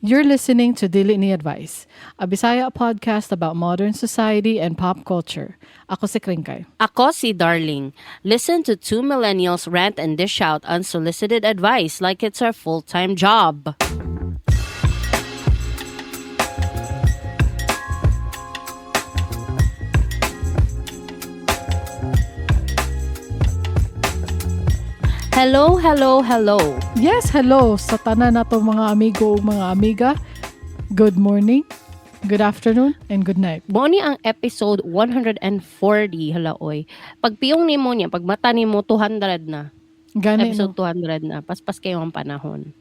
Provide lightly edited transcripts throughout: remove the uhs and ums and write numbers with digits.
You're listening to Dili Ni Advice, a Bisaya podcast about modern society and pop culture. Ako si Kringkay. Ako si Darling. Listen to two millennials rant and dish out unsolicited advice like it's our full-time job. Hello, hello, hello. Yes, hello sa tanan nato mga amigo o mga amiga. Good morning, good afternoon, and good night. Boni ang episode 140, halaoy. Pag piyong nimo niya, pag mata nimo 200 na. Gani Episode no. 200 na. Paspas kayo ang panahon.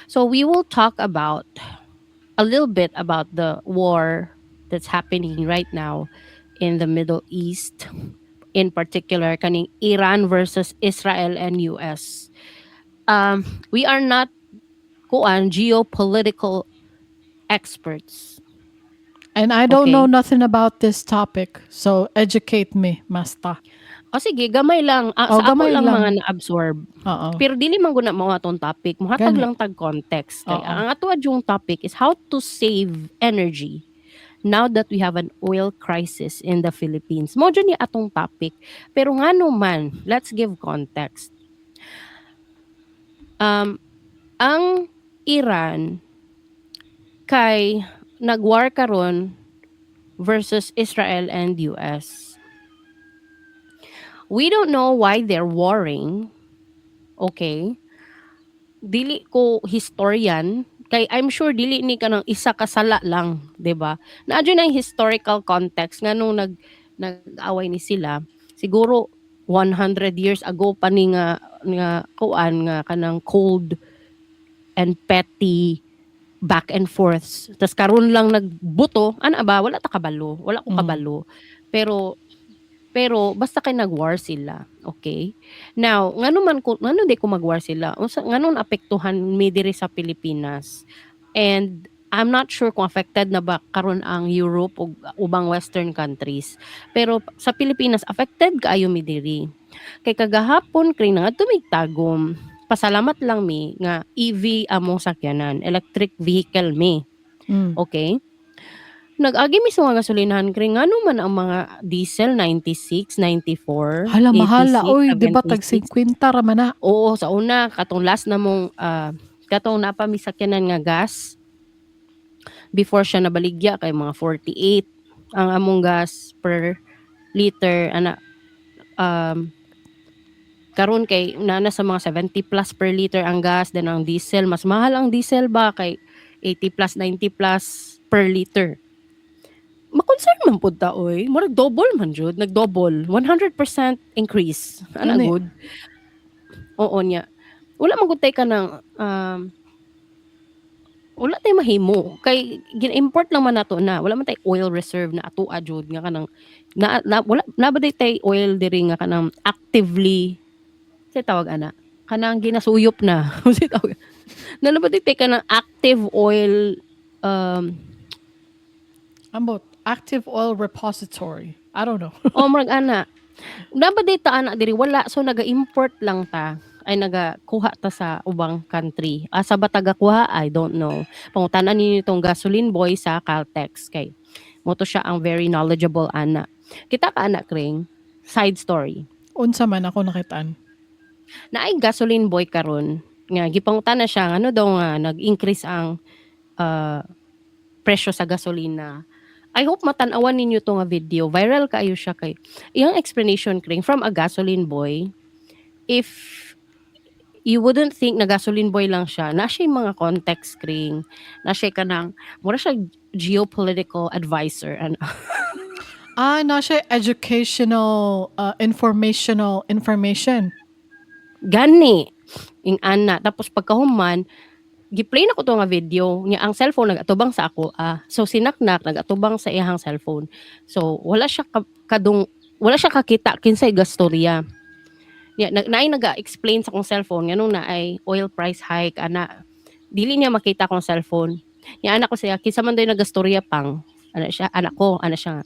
So we will talk about a little bit about the war that's happening right now in the Middle East. In particular, kaning Iran versus Israel and US. We are not geopolitical experts. And I don't Okay. know nothing about this topic, so educate me, Masta. O sige, gamay lang. O, Sa ako gamay lang lang. mga na-absorb. Oo. Pero dili man guna mo atong topic. Muhatag Gani. lang tag context. Kaya Oo. ang ato yung topic is how to save energy now that we have an oil crisis in the Philippines. Mo dyan ni atong topic. Pero nga man, let's give context. Ang Iran kay nagwar karon versus Israel and US. We don't know why they're warring. Okay? Dili ko historian, kay I'm sure dili ni kanang isa kasala lang, 'di ba? Naadyo na yung historical context nga nung nag-away ni sila. Siguro 100 years ago pa ni nga kuan nga kanang cold and petty back and forth. Tas karon lang nagbuto, ana ba wala ta kabalo, wala ko kabalo. Pero basta kay nag-war sila, okay? Now, ngano di ko mag-war sila? Unsa ngano apektuhan mi diri sa Pilipinas? And I'm not sure kung affected na ba karon ang Europe o ubang western countries. Pero sa Pilipinas affected kaayo mi diri. Kay kagahapon kay nga tumigtagom. Pasalamat lang mi nga EV among sakyanan, electric vehicle mi. Mm. Okay? Nag-agi mi sa mga gasolinahan kay ngano man ang mga diesel 96, 94, Hala, mahala. 86, Oy, di ba tag 76. 50 ra man na? Oo, sa una katong last na mong katong napamisakyanan nga gas before siya nabaligya kay mga 48 ang among gas per liter ana karon kay nana sa mga 70 plus per liter ang gas, then ang diesel mas mahal ang diesel ba kay 80 plus 90 plus per liter. Ma-concern man pud ta oy, murag double man jud, nag-double, 100% increase. Ana Gani. good. Oo nya. Wala man gud tay kanang wala tay mahimo kay gin-import lang man nato na. Wala man tay oil reserve na ato jud nga kanang wala na ba tay oil diri nga kanang actively say tawag ana kanang ginasuyop na. Say tawag. Na ba tay kanang active oil Ambot. Active oil repository. I don't know. o murag ana. Dapat ta ana diri wala so naga-import lang ta ay nagakuha ta sa ubang country. Asa ba taga-kuha? I don't know. Pangutanan ninyo itong gasoline boy sa Caltex kay mo to siya ang very knowledgeable ana. Kita ka ana Kring, side story. Unsa man ako nakitaan. Naay gasoline boy karon nga gipangutana siya ano daw nga nag-increase ang presyo sa gasolina. I hope matan-awan ninyo to nga video. Viral kaayo siya kay iyang explanation Kring from a gasoline boy. If you wouldn't think na gasoline boy lang siya, na siya mga context Kring, na siya kanang mura siya geopolitical advisor ano. Na siya educational, information. Gani ing ana tapos pagkahuman giplay na ko to nga video niya ang cellphone nagatubang sa ako so sinaknak nagatubang sa iyang cellphone so wala siya wala siya kakita kinsay gastorya niya naay naga-explain sa kong cellphone nganong naay oil price hike ana dili niya makita kong cellphone niya anak ko siya kinsa man daw nagastorya pang ana siya anak ko ana siya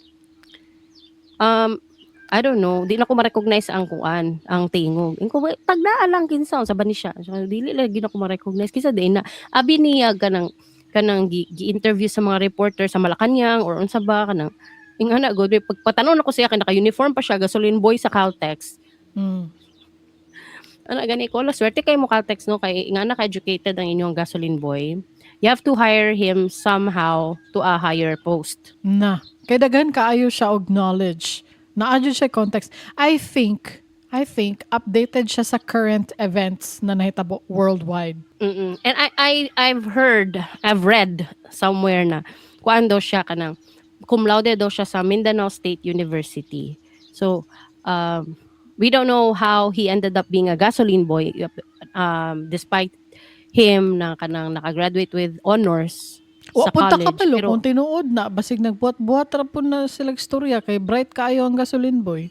I don't know, di na ko ma-recognize ang kuan, ang tingog. Ingko tagdaa lang kinsa sa ba ni siya. So, dili lagi na ko ma-recognize kinsa di na abi niya ganang kanang gi-interview sa mga reporter sa Malacañang or unsa ba kanang ingana gud pagpatanon ako siya kay naka-uniform pa siya gasoline boy sa Caltex. Mm. Ana gani ko la swerte kay mo Caltex no kay ingana ka educated ang inyong gasoline boy. You have to hire him somehow to a higher post. Na. Kay daghan kaayo siya og knowledge. Naadyo siya context. I think updated siya sa current events na nahitabo worldwide. Mm. And I've read somewhere na kuan daw siya kanang cum laude daw siya sa Mindanao State University. So, we don't know how he ended up being a gasoline boy despite him na kanang nakagraduate with honors Wa sa punta ka college. palo Pero kung tinuod na basig nagbuhat-buhat ra po na sila storya kay bright kaayo ang gasoline boy.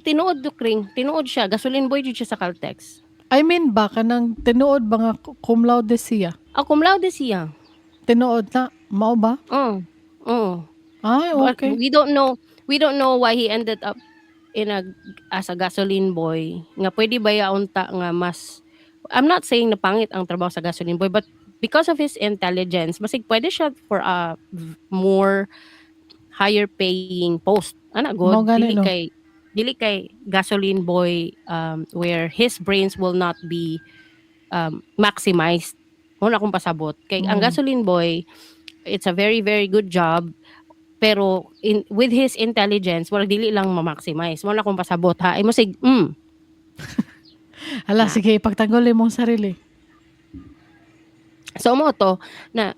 tinuod dukring, tinuod siya, gasoline boy jud siya sa Caltex. I mean ba kanang tinuod ba nga cum laude siya? Cum laude siya. Tinuod na mao ba? Oh. Ay, But okay. we don't know why he ended up as a gasoline boy. Nga pwede ba yaon ta nga mas I'm not saying na pangit ang trabaho sa gasoline boy, but because of his intelligence, basig pwede siya for a more higher paying post. Ana Mao good gani no. dili kay gasoline boy where his brains will not be maximized. Mo na akong pasabot. Kay ang gasoline boy, it's a very very good job pero with his intelligence wala dili lang ma-maximize. Mo na akong pasabot ha. Imo sig Hala, Na. sige, pagtanggol imong sarili. so mo to na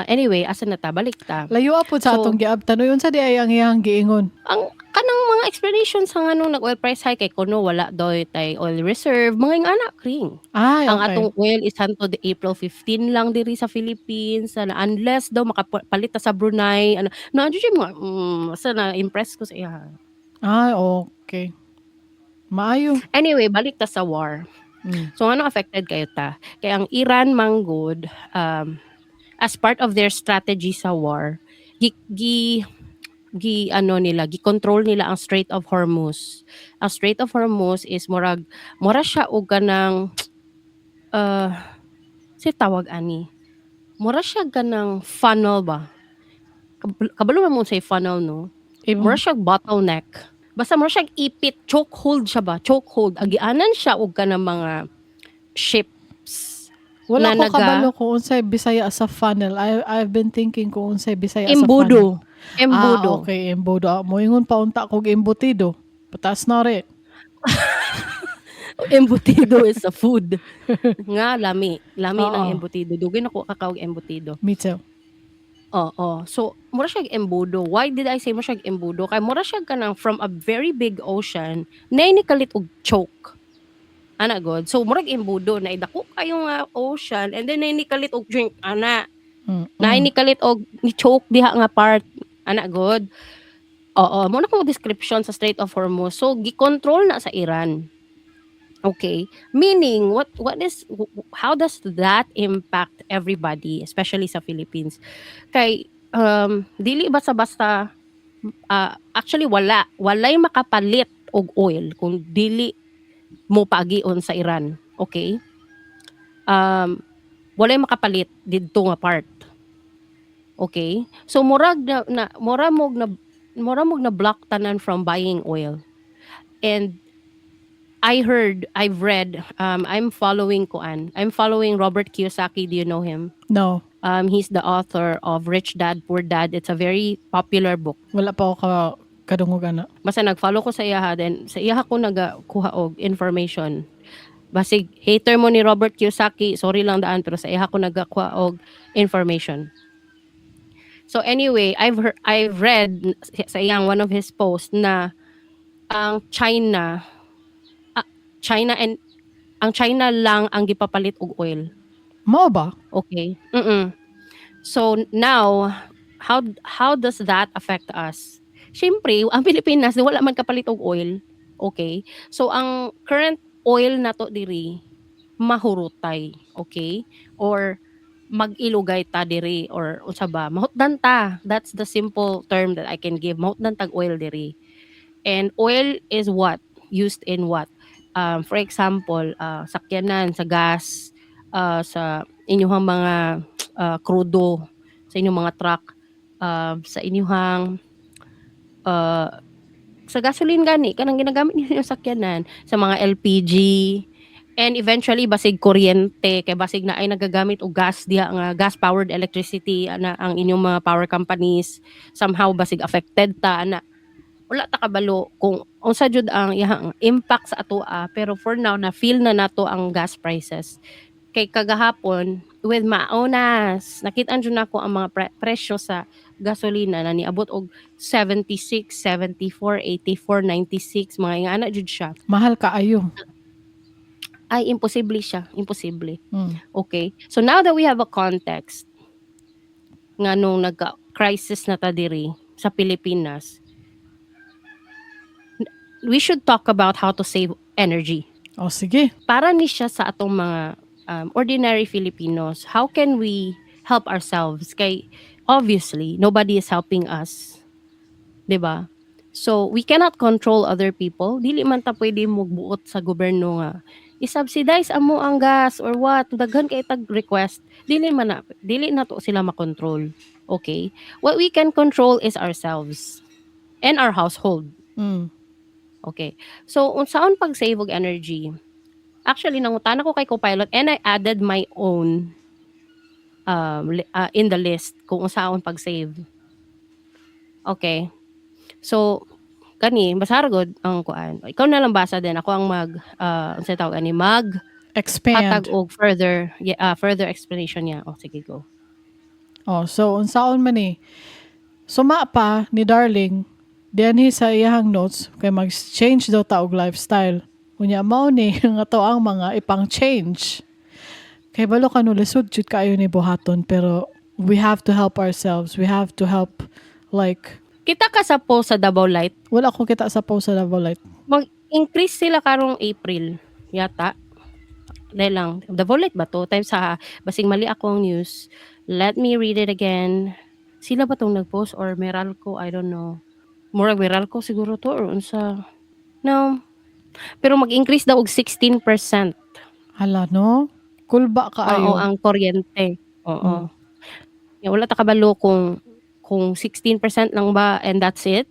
anyway asa na ta balik ta. Layo apod sa So- atong giabtan. Uy, unsa di ay ang iyang giingon? Ang kanang mga explanation sa nganong nag-oil price hike kay kuno wala doy tay oil reserve mga ingana kring. Ay, Ang okay. atong oil is hantod April 15 lang diri sa Philippines unless daw makapalit ta sa Brunei ano na jud mga sa na impress ko sa iya. Ay, okay. Maayo. Anyway balik ta sa war. Mm. So ano affected kayo ta? Kaya ang Iran manggod as part of their strategy sa war, gi control nila ang Strait of Hormuz. Ang Strait of Hormuz is mora siya og kanang si tawag ani. Mora siya kanang funnel ba? Kabalo man mo say funnel no. Mura siya bottleneck. Basta mura siya ipit, chokehold siya ba? Chokehold. Agianan siya og kanang mga ships. Wala na ko kabalo kung unsay Bisaya sa funnel. I've been thinking kung unsay Bisaya sa funnel. Embudo. Embudo. Ah, okay, embudo. Moingon pa unta kog embutido. Patas na rin. Embutido is a food. Nga lami. Lami Oo. ng embutido. Dugay na ko kakaog embutido. Me too. Oo. So, mura siya embudo. Why did I say mura siya embudo? Kaya mura siya kanang from a very big ocean na inikalit og choke. Ana god. So, mura embudo na idako kayo nga ocean and then na inikalit og drink. Ana. Na inikalit og ni choke diha nga part. Ana god. Oo. Muna ko description sa Strait of Hormuz. So, gi-control na sa Iran. Okay. Meaning, how does that impact everybody, especially sa Philippines? Kay, dili basta-basta, actually walay makapalit og oil kung dili mo pagion sa Iran. Okay? Walay makapalit didto nga part. Okay? So, mora mog na block tanan from buying oil. And I've read, I'm following Robert Kiyosaki. Do you know him? No. He's the author of Rich Dad, Poor Dad. It's a very popular book. Wala pa ako kadungugan na. Basta nag-follow ko sa iya then sa iya ko nagakuha og information. Basig hater mo ni Robert Kiyosaki, sorry lang daan pero sa iya ko nagakuha og information. So anyway, I've read sa iyang one of his posts na ang China and ang China lang ang gipapalit og oil. Mao ba? Okay. So now how does that affect us? Siyempre, ang Pilipinas wala man kapalit og oil. Okay? So ang current oil nato diri mahurutay, okay? Or mag-ilugay ta diri or unsa ba? Mahutdan ta. That's the simple term that I can give. Mahutdan tag oil diri. And oil is what? Used in what? For example, sakyanan sa gas, sa inyong mga krudo, sa inyong mga truck, sa inyong sa gasoline gani kanang ginagamit ninyo sa sakyanan, sa mga LPG, and eventually basig kuryente kay basig na ay nagagamit og gas diha nga gas powered electricity ana ang inyong mga power companies, somehow basig affected ta ana. Wala ta kabalo kung unsa jud ang iyang impact sa atoa, pero for now na feel na nato ang gas prices. Kay kagahapon with maonas nakit-an jud nako ang mga presyo sa gasolina na niabot og 76, 74, 84, 96 mga ingana jud siya. Mahal kaayo. Ay imposible siya, imposible. Mm. Okay. So now that we have a context nga nung nagka-crisis na ta diri sa Pilipinas, we should talk about how to save energy. O sige. Para ni siya sa atong mga ordinary Filipinos, how can we help ourselves? Kay obviously, nobody is helping us. 'Di ba? So, we cannot control other people. Dili man ta pwede magbuot sa gobyerno nga i-subsidize amo ang gas or what, daghan kay tag request. Dili na to sila makontrol. Okay? What we can control is ourselves and our household. Mm. Okay. So, unsaon pag-save og energy? Actually, nangutana ko kay Copilot and I added my own in the list kung unsaon pag-save. Okay. So, basara gud ang kuan. Ikaw na lang basa din. Ako ang unsa tawag ani Expand. hatag og further explanation niya. O, sige, go. So unsaon man ni? Suma pa ni Darling diyan sa iyahang notes kay mag-change daw ta og lifestyle. Unya mao ni nga to ang mga ipang-change. Kay balo kanu lisod jud kaayo ni buhaton, pero we have to help ourselves. We have to help, like, Kita ka sa post sa Davao Light. wala ko kita sa post sa Davao Light. Mag-increase sila karong April yata. Dahil lang, Davao Light ba to? Time sa basing mali akong news. Let me read it again. Sila ba tong nag-post or Meralco? I don't know. Murag Meralco siguro to or unsa. No. Pero mag-increase daw og 16%. Hala, no? Kulba kaayo. Oo, ang kuryente. Oo. Wala ta kabalo kung 16% lang ba and that's it.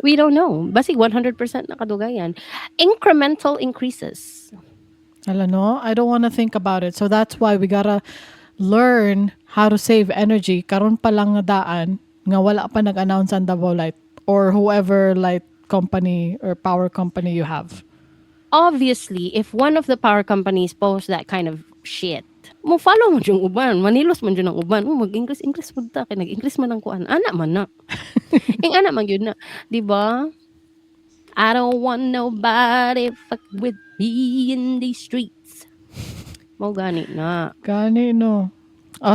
We don't know. Basig 100% na kadugayan. Incremental increases. Hala, no? I don't want to think about it. So that's why we gotta learn how to save energy. Karon pa lang nga daan nga wala pa nag-announce ang Davao Light or whoever light company or power company you have. Obviously, if one of the power companies posts that kind of shit, mo follow mo yung uban, manilos man yun ang uban, mag-English mo ta, kay nag-English man ang kuan, ana man na. Ana man yun na, di ba? I don't want nobody fuck with me in these streets. Mo gani na. Gani, no?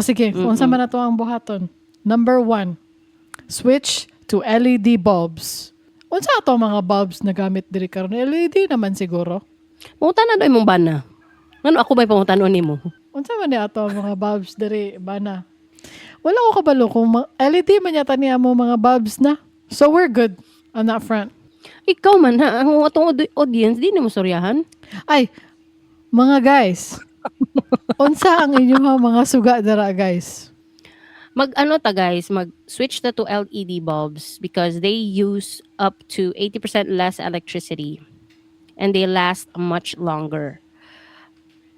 Sige. Unsa man na to ang buhaton? Number 1, switch to LED bulbs. Unsa ato mga bulbs na gamit diri karon? LED naman siguro. Mungutanan do imong bana. Ano ako ba'y pangutanon nimo? Unsa man ni ato ang mga bulbs diri bana? Wala ko kabalo kung LED man yata niya mo mga bulbs na. So we're good on that front. Ikaw man ha, ang atong audience di nimo soryahan. Ay, mga guys. Unsa ang inyong mga suga dara, guys? Mag-switch na to LED bulbs because they use up to 80% less electricity and they last much longer.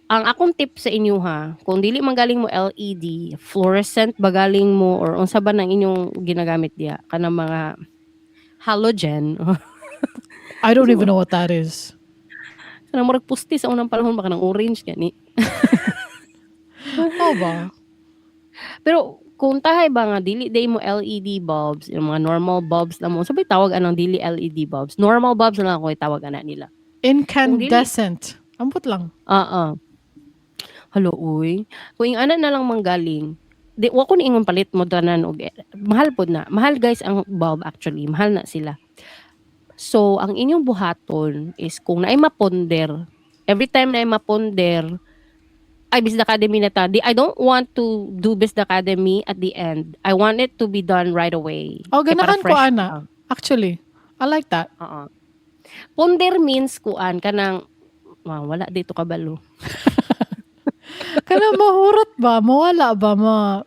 Ang akong tip sa inyo ha, kung dili man galing mo LED, fluorescent ba galing mo or unsa ba nang inyong ginagamit diya kanang mga halogen. I don't even know what that is. Kanang murag pusti sa unang panahon baka nang orange gani. Oo ba? Pero kung tahay ba nga dili day mo LED bulbs, yung mga normal bulbs na mo, sabay tawag anang dili LED bulbs. Normal bulbs na lang ako tawag ana nila. Incandescent. Ambot lang. Hello, uy. Kung yung ana na lang manggaling, wa ko ni ingon palit mo tanan og mahal pod na. Mahal guys ang bulb actually. Mahal na sila. So, ang inyong buhaton is kung naay maponder, every time naay maponder, ay Business Academy na ta. I don't want to do Business Academy at the end. I want it to be done right away. Kaya para Ganahan ko, fresh ana. pa. Actually, I like that. Ponder means kuan kanang wala dito kabalo. Kana mahurot ba? Mawala ba?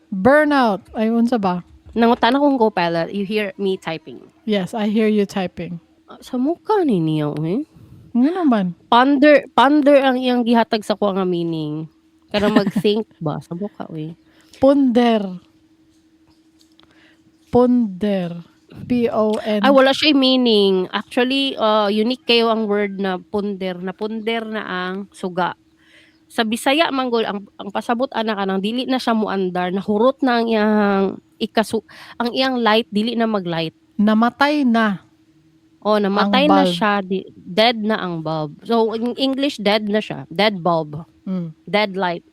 Burnout? Ay, unsa ba? Nangutan akong co-pilot, you hear me typing. Yes, I hear you typing. Sa mukha ni niya, eh. Nga naman. Ponder ang iyang gihatag sa ko nga meaning. Kanang mag-think ba sa mukha, eh. Ponder. Ponder. P-O-N. Ay, wala siya meaning. Actually, unique kayo ang word na ponder. Na ponder na ang suga. Sa Bisaya manggol ang pasabot ana kanang dili na siya muandar, nahurot na ang ang iyang light dili na maglight. Namatay na. O namatay Ang na bulb. siya, dead na ang bulb. So in English dead na siya, dead bulb, Mm. dead light.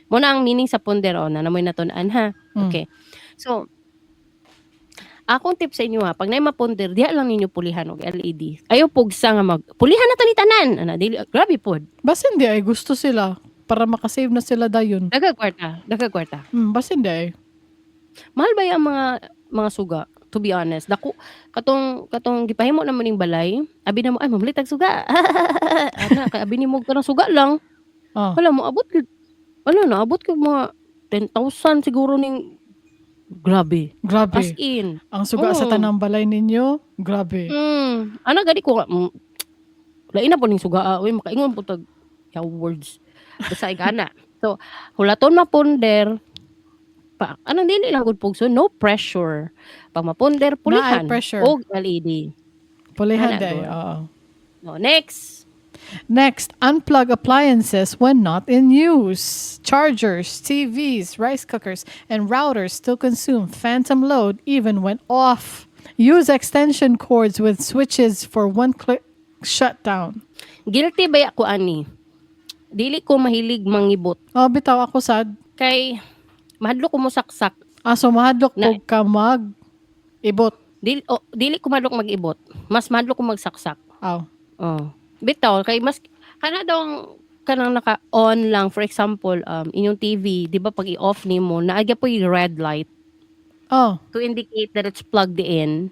Muna ang meaning sa ponder na namoy natun-an ha. Mm. Okay. So akong tip sa inyo ha, pag naay maponder, diha lang ninyo pulihan og LED. Ayaw pugsa nga pulihan na ni tanan. Ana dili grabe pod. Bas hindi ay gusto sila para makasave na sila dayon. Dagag kwarta. Bas hindi ay. Mahal ba yung mga suga? To be honest, dako katong gipahimo naman ning balay, abi na mo ay mamalitag suga. Ana kay abi nimo ka ng suga lang. Oh. Wala mo abot naabot ko mga 10,000 siguro ning grabe. Grabe. As in. Ang suga sa tanang balay ninyo, grabe. Ana gadi ko lain na po ning suga. Uy makaingon po tag words. Basta igana. So hulaton maponder pa anong dili lang gud pugso, no pressure. Pag maponder pulihan pressure. og LED. Pulihan Ana, day. good. Oo. No, next. Next, unplug appliances when not in use. Chargers, TVs, rice cookers, and routers still consume phantom load even when off. Use extension cords with switches for one-click shutdown. Guilty ba ako ani? Dili ko mahilig mangibot Oh, bitaw ako sad. kay mahadlo ko mo saksak. So mahadlok Na- po ka mag-ibot. Dili ko mahadlok mag-ibot. Mas mahadlo ko magsaksak. Aw. Oh. Bitaw kay mas kana daw kanang naka-on lang, for example, inyong TV, 'di ba pag i-off nimo, naagya po yung red light Oh. to indicate that it's plugged in.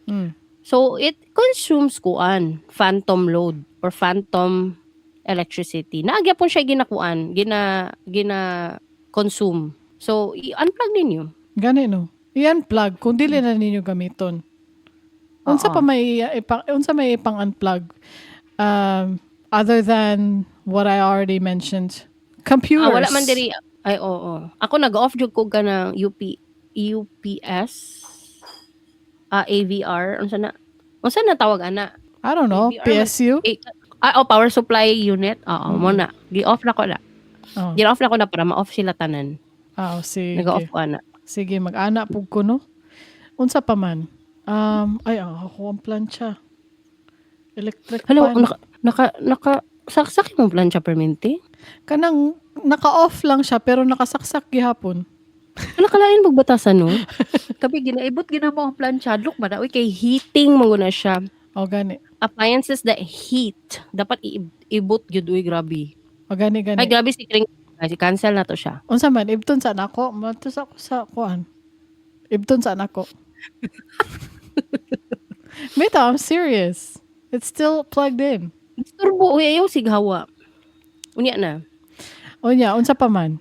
Mm. So it consumes kuan, phantom load or phantom electricity. Naagya po siya gina consume. So i-unplug ninyo. Gani no. I-unplug kung dili na ninyo gamiton. Unsa pa may ipang-unplug? Other than what I already mentioned. Computers. Wala man diri. Ay oo. Ako nag-off jud ko ka ng UPS. AVR. Unsa na tawag ana? I don't know. AVR, PSU? Power supply unit. Oo, mo na. Gi-off na ko na. Oh. Gi-off na ko na para ma-off sila tanan. Sige. Nag-off ko na. Sige, mag-ana po ko, no? Unsa pa man? Ako ang plancha. Electric Hello, fan. saksak mo plancha permente? Kanang naka-off lang siya pero nakasaksak gihapon. Kalain magbatasan no? Kapag ginaibot mo ang plancha, look ba na, kay heating mo na siya. O gani. Appliances that heat, dapat ibot yun, grabe. O gani. Ay, grabe si Kring. Cancel na to siya. Unsa man, ibton sa nako. Matos ako sa kuan. Ibton sa nako. Mita, I'm serious. It's still plugged in. Turbo, ayaw sighawa. Unya na. Unya, unsa pa man?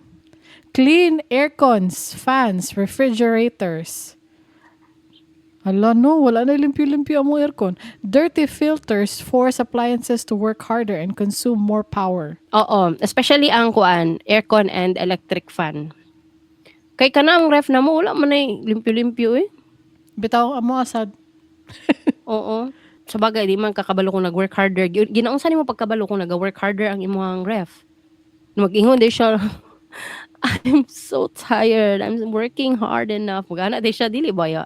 Clean aircons, fans, refrigerators. Hala no, wala na limpyo-limpyo ang mga aircon. Dirty filters force appliances to work harder and consume more power. Oo, especially ang kuan, aircon and electric fan. Kay kanang ref na mo, wala man ay limpyo-limpyo eh. Bitaw amo asad. Oo. Sa bagay, di man kakabalo kung nag-work harder. Ginaunsa nimo pagkabalo kung nag-work harder ang imong ref. Mag-ingon di siya, I'm so tired. I'm working hard enough. Magana di siya, dili ba ya?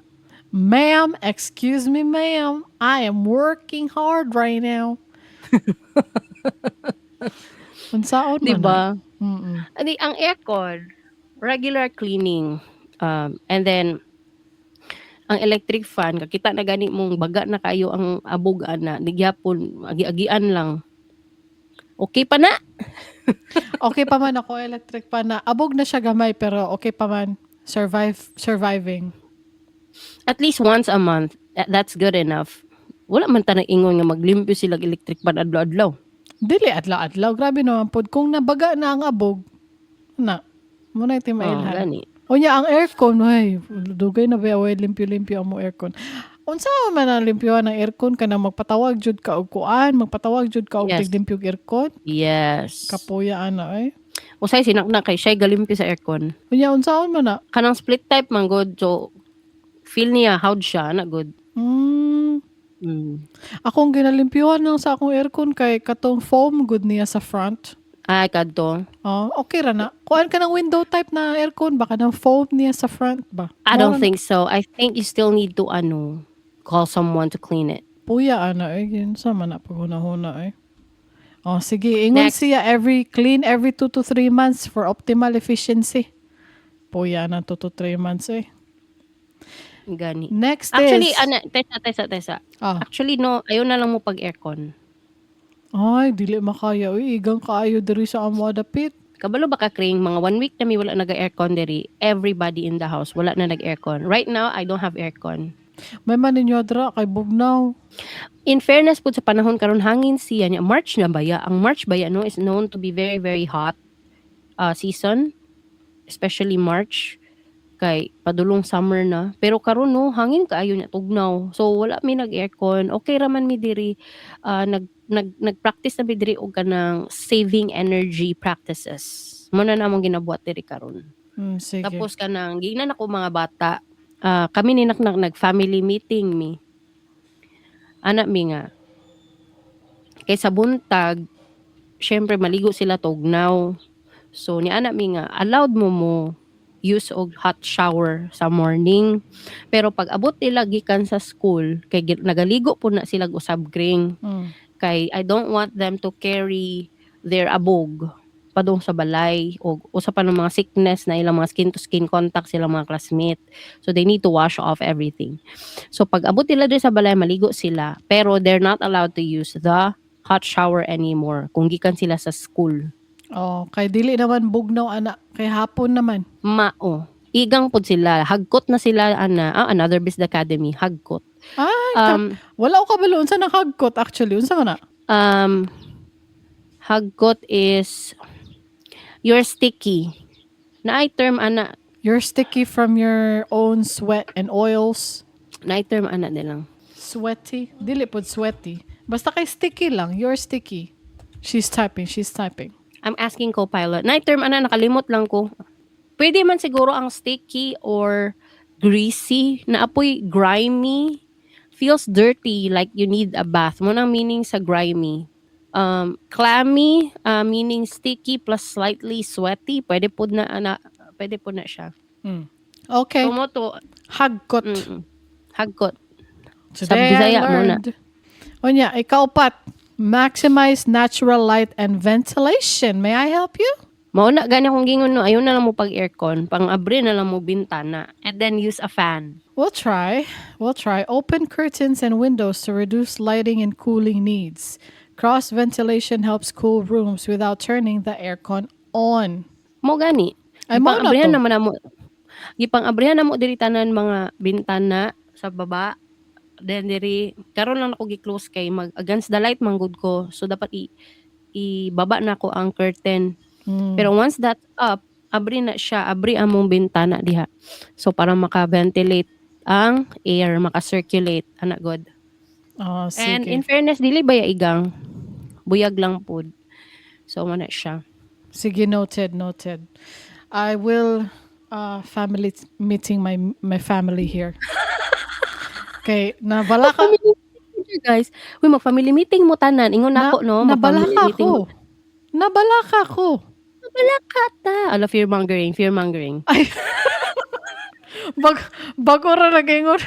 Ma'am, excuse me, ma'am. I am working hard right now. Unsaon Di man ba? Mm-mm. Adi, ang aircon, regular cleaning. And then, ang electric fan, kakita na gani mong baga na kayo ang abog na, digyapon, agi-agian lang. Okay pa na? Okay pa man ako, electric pa na. Abog na siya gamay, pero okay pa man. Surviving. At least once a month, that's good enough. Wala man tanang ingon nga maglimpyo sila electric fan adlaw-adlaw. Dili adlaw-adlaw. Grabe naman po. Kung nabaga na ang abog, Na. Muna iti Oh, mailhan. gani. Unya ang aircon, ay, dugay na ba away limpyo-limpyo ang mo aircon. Unsa man ang limpyoan ng aircon kana magpatawag jud ka og kuan, magpatawag jud ka og Yes. tiglimpyog aircon. Yes. Kapuya ana ay. Usay sinakna kay siya galimpi sa aircon. Unya unsaon man na? Kanang split type man good, so feel niya howd siya na good. Akong ginalimpyuhan lang sa akong aircon kay katong foam good niya sa front. Ay kadto. Okay ra na. Kuan ka ng window type na aircon baka ng foam niya sa front ba? I don't Mao think so. I think you still need to call someone to clean it. Puya ana eh. Yun sa man na paghuna-huna eh. Sige. Ingon Next. siya clean every 2 to 3 months for optimal efficiency. Puya na 2 to 3 months eh. Gani. Next Actually, is... Tessa. Ah. Actually, no, ayaw na lang mo pag-aircon. Ay, dili makaya. Uy, igang kaayo diri sa amo dapit. Kabalo ba ka, Kring? Mga 1 week na may wala nag-aircon diri. Everybody in the house, wala na nag-aircon. Right now, I don't have aircon. May maninyo dra kay bugnaw. In fairness po sa panahon karon hangin siya niya. March na baya. Ang March baya no is known to be very, very hot season. Especially March. Kay padulong summer na. Pero karon no, hangin kaayo niya tugnaw. So wala mi nag-aircon. Okay raman mi diri. Nag-practice na mi diri og kanang saving energy practices. Muna na among ginabuhat diri karon. Sige. Tapos kanang gingnan ako mga bata. Kami ni nag-family meeting mi. Anak mi nga. Kay sa buntag, syempre maligo sila tugnaw. So ni anak mi nga, allowed mo use og hot shower sa morning. Pero pag abot nila gikan sa school, kay nagaligo po na sila usab Kring. Kay I don't want them to carry their abog padung sa balay o usa pa ng mga sickness na ilang mga skin to skin contact sila mga classmate. So they need to wash off everything. So pag abot nila dito sa balay maligo sila, pero they're not allowed to use the hot shower anymore kung gikan sila sa school. Kay dili naman bugnaw ana, kay hapon naman. Igang pod sila, hagkot na sila Another Best Academy, hagkot. Ay, wala ko kabalo unsa nang hagkot actually, unsa man na? Hagkot is you're sticky. Naay term ana. You're sticky from your own sweat and oils. Naay term ana nilang. Sweaty? Dili pod sweaty. Basta kay sticky lang, you're sticky. She's typing. I'm asking co-pilot. Naay term ana, nakalimot lang ko. Pwede man siguro ang sticky or greasy, na apoy grimy. Feels dirty, like you need a bath. Mo nang meaning sa grimy. Clammy, meaning sticky plus slightly sweaty. Pwede po na siya. Okay. Tumoto. Hagkot. Hagkot. Sa Today Bisaya I muna. learned. Onya, ikaw pat. Maximize natural light and ventilation. May I help you? Mauna gani akong gingon no, ayaw na lang mo pag-aircon, pang-abre na lang mo bintana, and then use a fan. We'll try. Open curtains and windows to reduce lighting and cooling needs. Cross ventilation helps cool rooms without turning the aircon on. Mo gani. Ay, mao na to. Gipang-abrihan na mo diri tanan mga bintana sa baba. Then diri karon lang ako gi-close kay mag against the light manggod ko. So dapat ibaba na ko ang curtain. Pero once that's up, abri among bintana diha. So para maka-ventilate ang air, maka-circulate ana god. Sige. And in fairness, dili ba igang buyag lang pod. So mana siya. Sige, noted. I will family meeting my family here. Okay, nabala ka. Guys, mag-family meeting mo tanan. Ingon ako, no? Nabala Mag-family ka meeting ako. mo. Nabala ka ta. Ala, fear-mongering. Ay. Bago ra nagingon.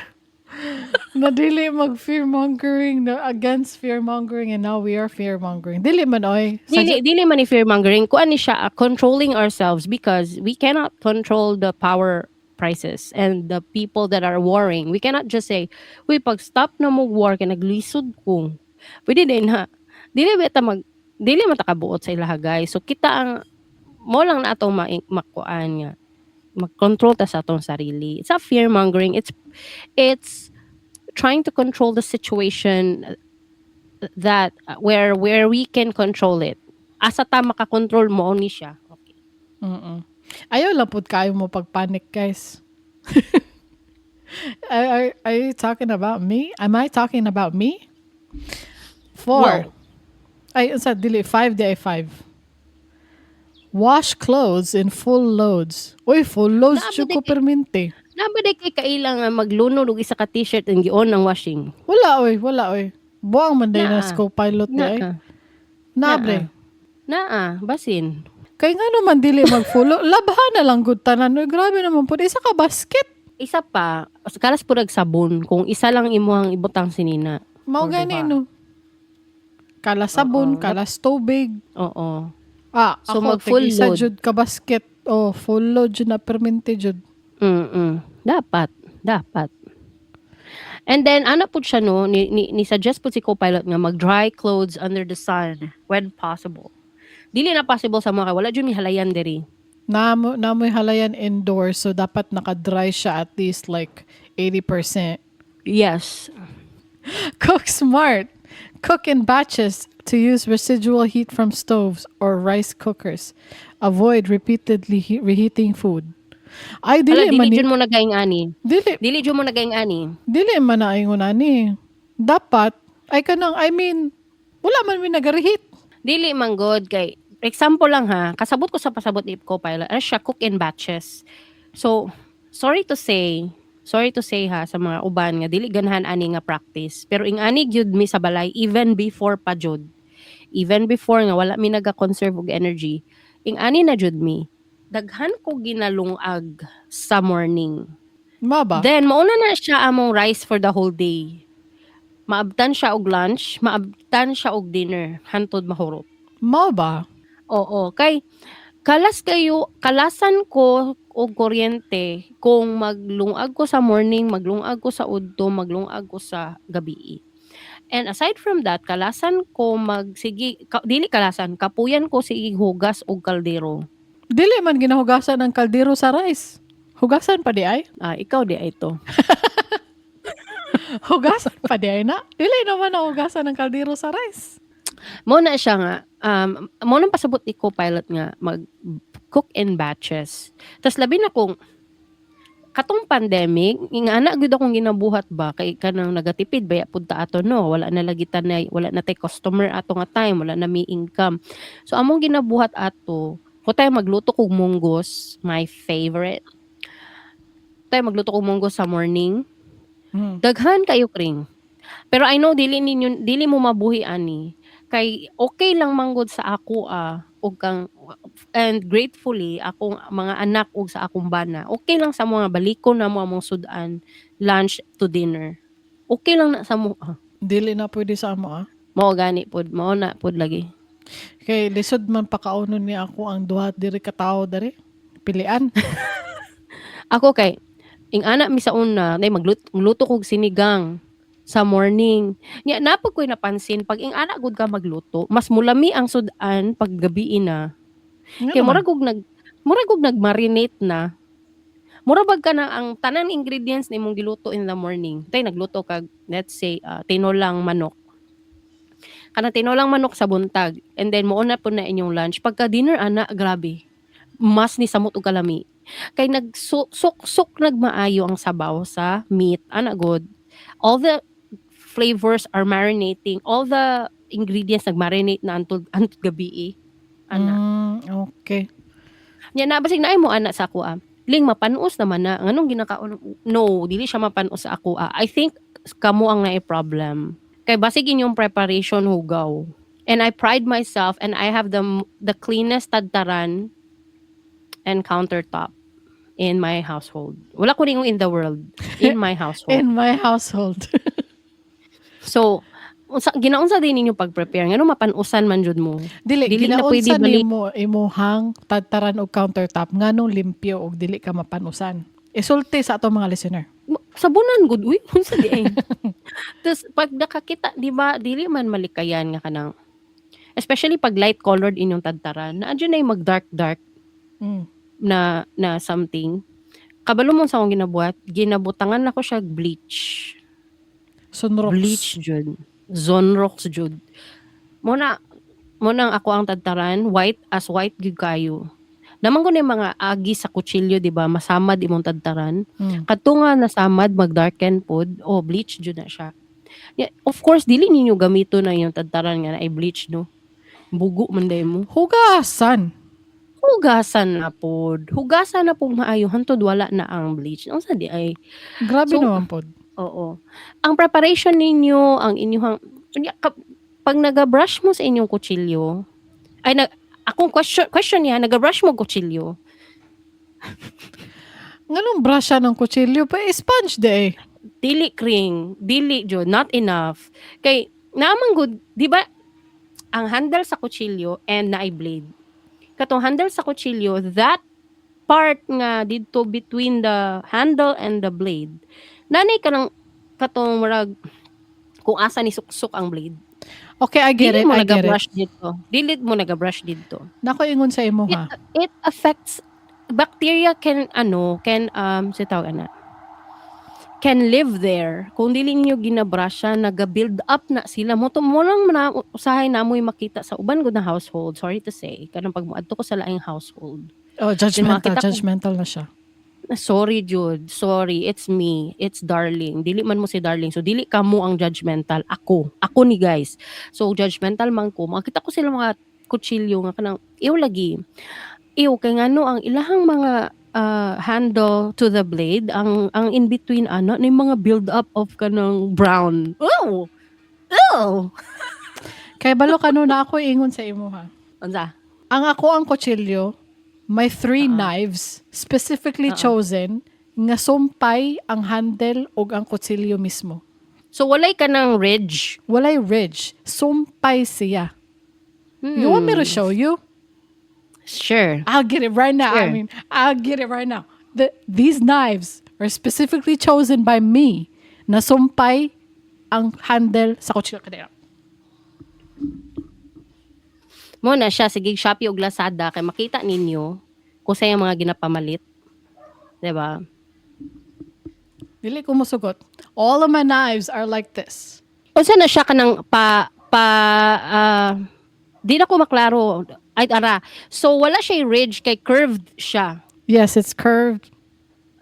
Nadili mag-fear-mongering, against fear-mongering, and now we are fear-mongering. Dili man, oy. Dili man ni fear-mongering. Kuan ni siya, controlling ourselves because we cannot control the power prices and the people that are warring. We cannot just say, "Uy, pag stop na mo war kay naglisod ko." Pwede din ha. Dili man ta kabuot sa ilaha guys. So kita ang mo lang na ato makuan nga. Mag-control ta sa atong sarili. It's not fear-mongering. It's trying to control the situation that where we can control it. Asa ta makakontrol mo ni siya. Okay. Mm. Ayaw lang pud kayo mo pagpanic, guys. Are you talking about me? Am I talking about me? 4. Well, Ay, unsa dili 5 di ay 5. Wash clothes in full loads. Uy, full loads naabi jud day ko kay perminti. naabi day kay kailangan maglunod og isa ka t-shirt and gion ang washing. Wala oy, wala oy. Buang man day na Naa, co-pilot di ay. naa, naa, Nabre. basin. Kay nga naman dili mag full load. Labhan na lang gud tanan. Uy, grabe naman pud. Isa ka basket. Isa pa, kalas purag sabon kung isa lang imuhang ibutang sinina. Mao Or gani duha. no. Kala sabon, Oo, kala tubig. Oo. Ako So, mag-full tig isa load. jud ka basket. Oh, full load jud na perminti jud. Dapat. And then, ano po siya, no, ni suggest po si co-pilot nga mag-dry clothes under the sun when possible. Dili na possible sa mga wala dyan may halayan diri. Namoy halayan indoors, so dapat naka-dry siya at least like 80%. Yes. Cook smart. Cook in batches to use residual heat from stoves or rice cookers. Avoid repeatedly reheating food. Ay, Hala, dili dili man ni. dyan mo nagayang ani. Dili, Dili dyan mo nagayang ani. dili man na ingon ani. Dapat, ay kanang, I mean, wala man mi nag-reheat. Dili man god kay example lang ha, kasabot ko sa pasabot ni co-pilot, ano siya, cook in batches. So, sorry to say ha sa mga uban nga dili ganahan ani nga practice. Pero ing ani gyud mi sa balay even before pa jud. Even before nga wala mi naga-conserve og energy. Ing ani na jud mi. Daghan ko ginalungag sa morning. Maba? Then mauna na siya among rice for the whole day. Maabtan siya og lunch, maabtan siya og dinner, hantod mahurot. Maba? Oo, kay kalasan ko og kuryente kung maglungag ko sa morning, maglungag ko sa udto, maglungag ko sa gabi. And aside from that, kalasan ko dili kalasan, kapuyan ko sige hugas og kaldero. Dili man ginahugasan ang kaldero sa rice. Hugasan pa di ay? Ikaw di ay ito. Hugasan pa di ay na? Dili naman na hugasan ng kaldero sa rice. Mo na siya nga, mo nang pasabot ni co-pilot nga mag cook in batches. Tas labi na kung katong pandemic, ingana gyud akong ginabuhat ba kay kanang nagatipid baya pud ta ato no, wala na lagi tanay, wala na tay customer ato nga time, wala na mi income. So among ginabuhat ato, ko tayo magluto kog munggos, my favorite. Tayo magluto kog munggos sa morning. Daghan kayo kring. Pero I know dili mo mabuhi ani. Kay okay lang manggod sa ako ug kang and gratefully akong mga anak ug sa akong bana. Okay lang sa mga balikon na mo among sudan, lunch to dinner. Okay lang na sa mo. Dili na pwede sa amo Mao gani pod, mao na pod lagi. Kay lisod man pakaunon ni ako ang duha diri ka tawo diri. Pilian. Ako kay ing anak mi sa una, nay magluto kog sinigang sa morning. Nya napag ko'y napansin pag ing anak gud ka magluto, mas mulami ang sudan pag gabi na. Kay murag og nag-marinate na. Mura bag ka na ang tanang ingredients nimong giluto in the morning. Tay nagluto kag let's say tinolang manok. Kana tinolang manok sa buntag and then mouna po na inyong lunch. Pagka dinner ana grabe. Mas ni samot og kalami. Kay nagsuk nagmaayo ang sabaw sa meat ana good. All the flavors are marinating. All the ingredients nagmarinate na antod gabi ana. Okay. Nya na basig naay mo ana sa ako Ling mapanuos naman na nganong ginakaon no dili siya mapanuos sa ako I think kamo ang naay problem. Kay basig inyong preparation hugaw. And I pride myself and I have the cleanest tadtaran and countertop in my household. Wala ko ning in the world in my household. In my household. So, ginaunsa din ninyo pag-prepare? Ngano mapanusan man jud mo? Dili na pwede ginaunsa balik. nimo imuhang tadtaran og countertop nganong limpyo og dili ka mapanusan. Isulti sa atong mga listener. Sabunan gud uy, unsa di ay. Tapos pag nakakita, di ba, dili man malikayan nga kanang especially pag light colored inyong tadtaran, na adyo na yung mag-dark na something. Kabalo mo sa akong ginabutangan ako siya bleach. Sunrox. Bleach jud. Zonrox jud. Muna ako ang tadtaran, white gyud kayo. Naman ko na yung mga agi sa kutsilyo, di ba? Masamad imong tadtaran. Mm. Kadto nga nasamad, mag-darken pod, bleach jud na siya. Yeah, of course, dili ninyo gamito na yung tadtaran nga na i-bleach, no? Bugo man day mo. Hugasan. Hugasan na pod. Hugasan na pong maayo. Hantod wala na ang bleach. Ang sa di ay. Grabe So, naman pod. oo. Ang preparation ninyo, ang inyong, pag nag-brush mo sa inyong kutsilyo, akong question niya, nag-brush mo kutsilyo, Nganong brusha ng kutsilyo pa sponge de eh. dili kring, dili jud, not enough. Kay, naman good, di ba, ang handle sa kutsilyo and na blade. Katong handle sa kutsilyo, that part nga dito between the handle and the blade, nanay ka ng katong murag kung asa ni suksok ang blade. Okay, I get Dili it. mo I get it. nag-brush dito. Dili mo nag-brush dito. Nako ingon sa imo ha. It affects bacteria sa tawag na can live there. Kung dili niyo ginabrush siya, nag-build up na sila. Mo lang usahay na mo'y makita sa uban gud na household. Sorry to say. Kanang pag muadto ko sa laing household. Oh, judgmental na siya. Sorry, Jude. Sorry. It's me. It's Darling. Dili man mo si Darling. So, dili ka mo ang judgmental. Ako. Ako ni guys. So, judgmental man ko. Makita ko sila mga kutsilyo nga kanang, lagi. Kay nga no, ang ilahang mga handle to the blade, ang in between na yung mga build up of kanang brown. Oh! Kay balo kanuna ako ingon sa imo ha. Unsa? Ang ako ang kutsilyo, may 3 knives specifically chosen nga sumpay ang handle ug ang kutsilyo mismo. So, walay ka ng ridge. Walay ridge, sumpay siya. You want me to show you? Sure. I'll get it right now. Sure. I mean, I'll get it right now. These knives are specifically chosen by me na sumpay ang handle sa kutsilyo. Kadira. Mo na siya, sige, Shopee o Lazada, kay makita ninyo kung sa yung mga ginapamalit. Diba? Dili ko musugot. All of my knives are like this. O na siya ka ng di na ko maklaro. Ay, ara. So, wala siya ridge, kay curved siya. Yes, it's curved.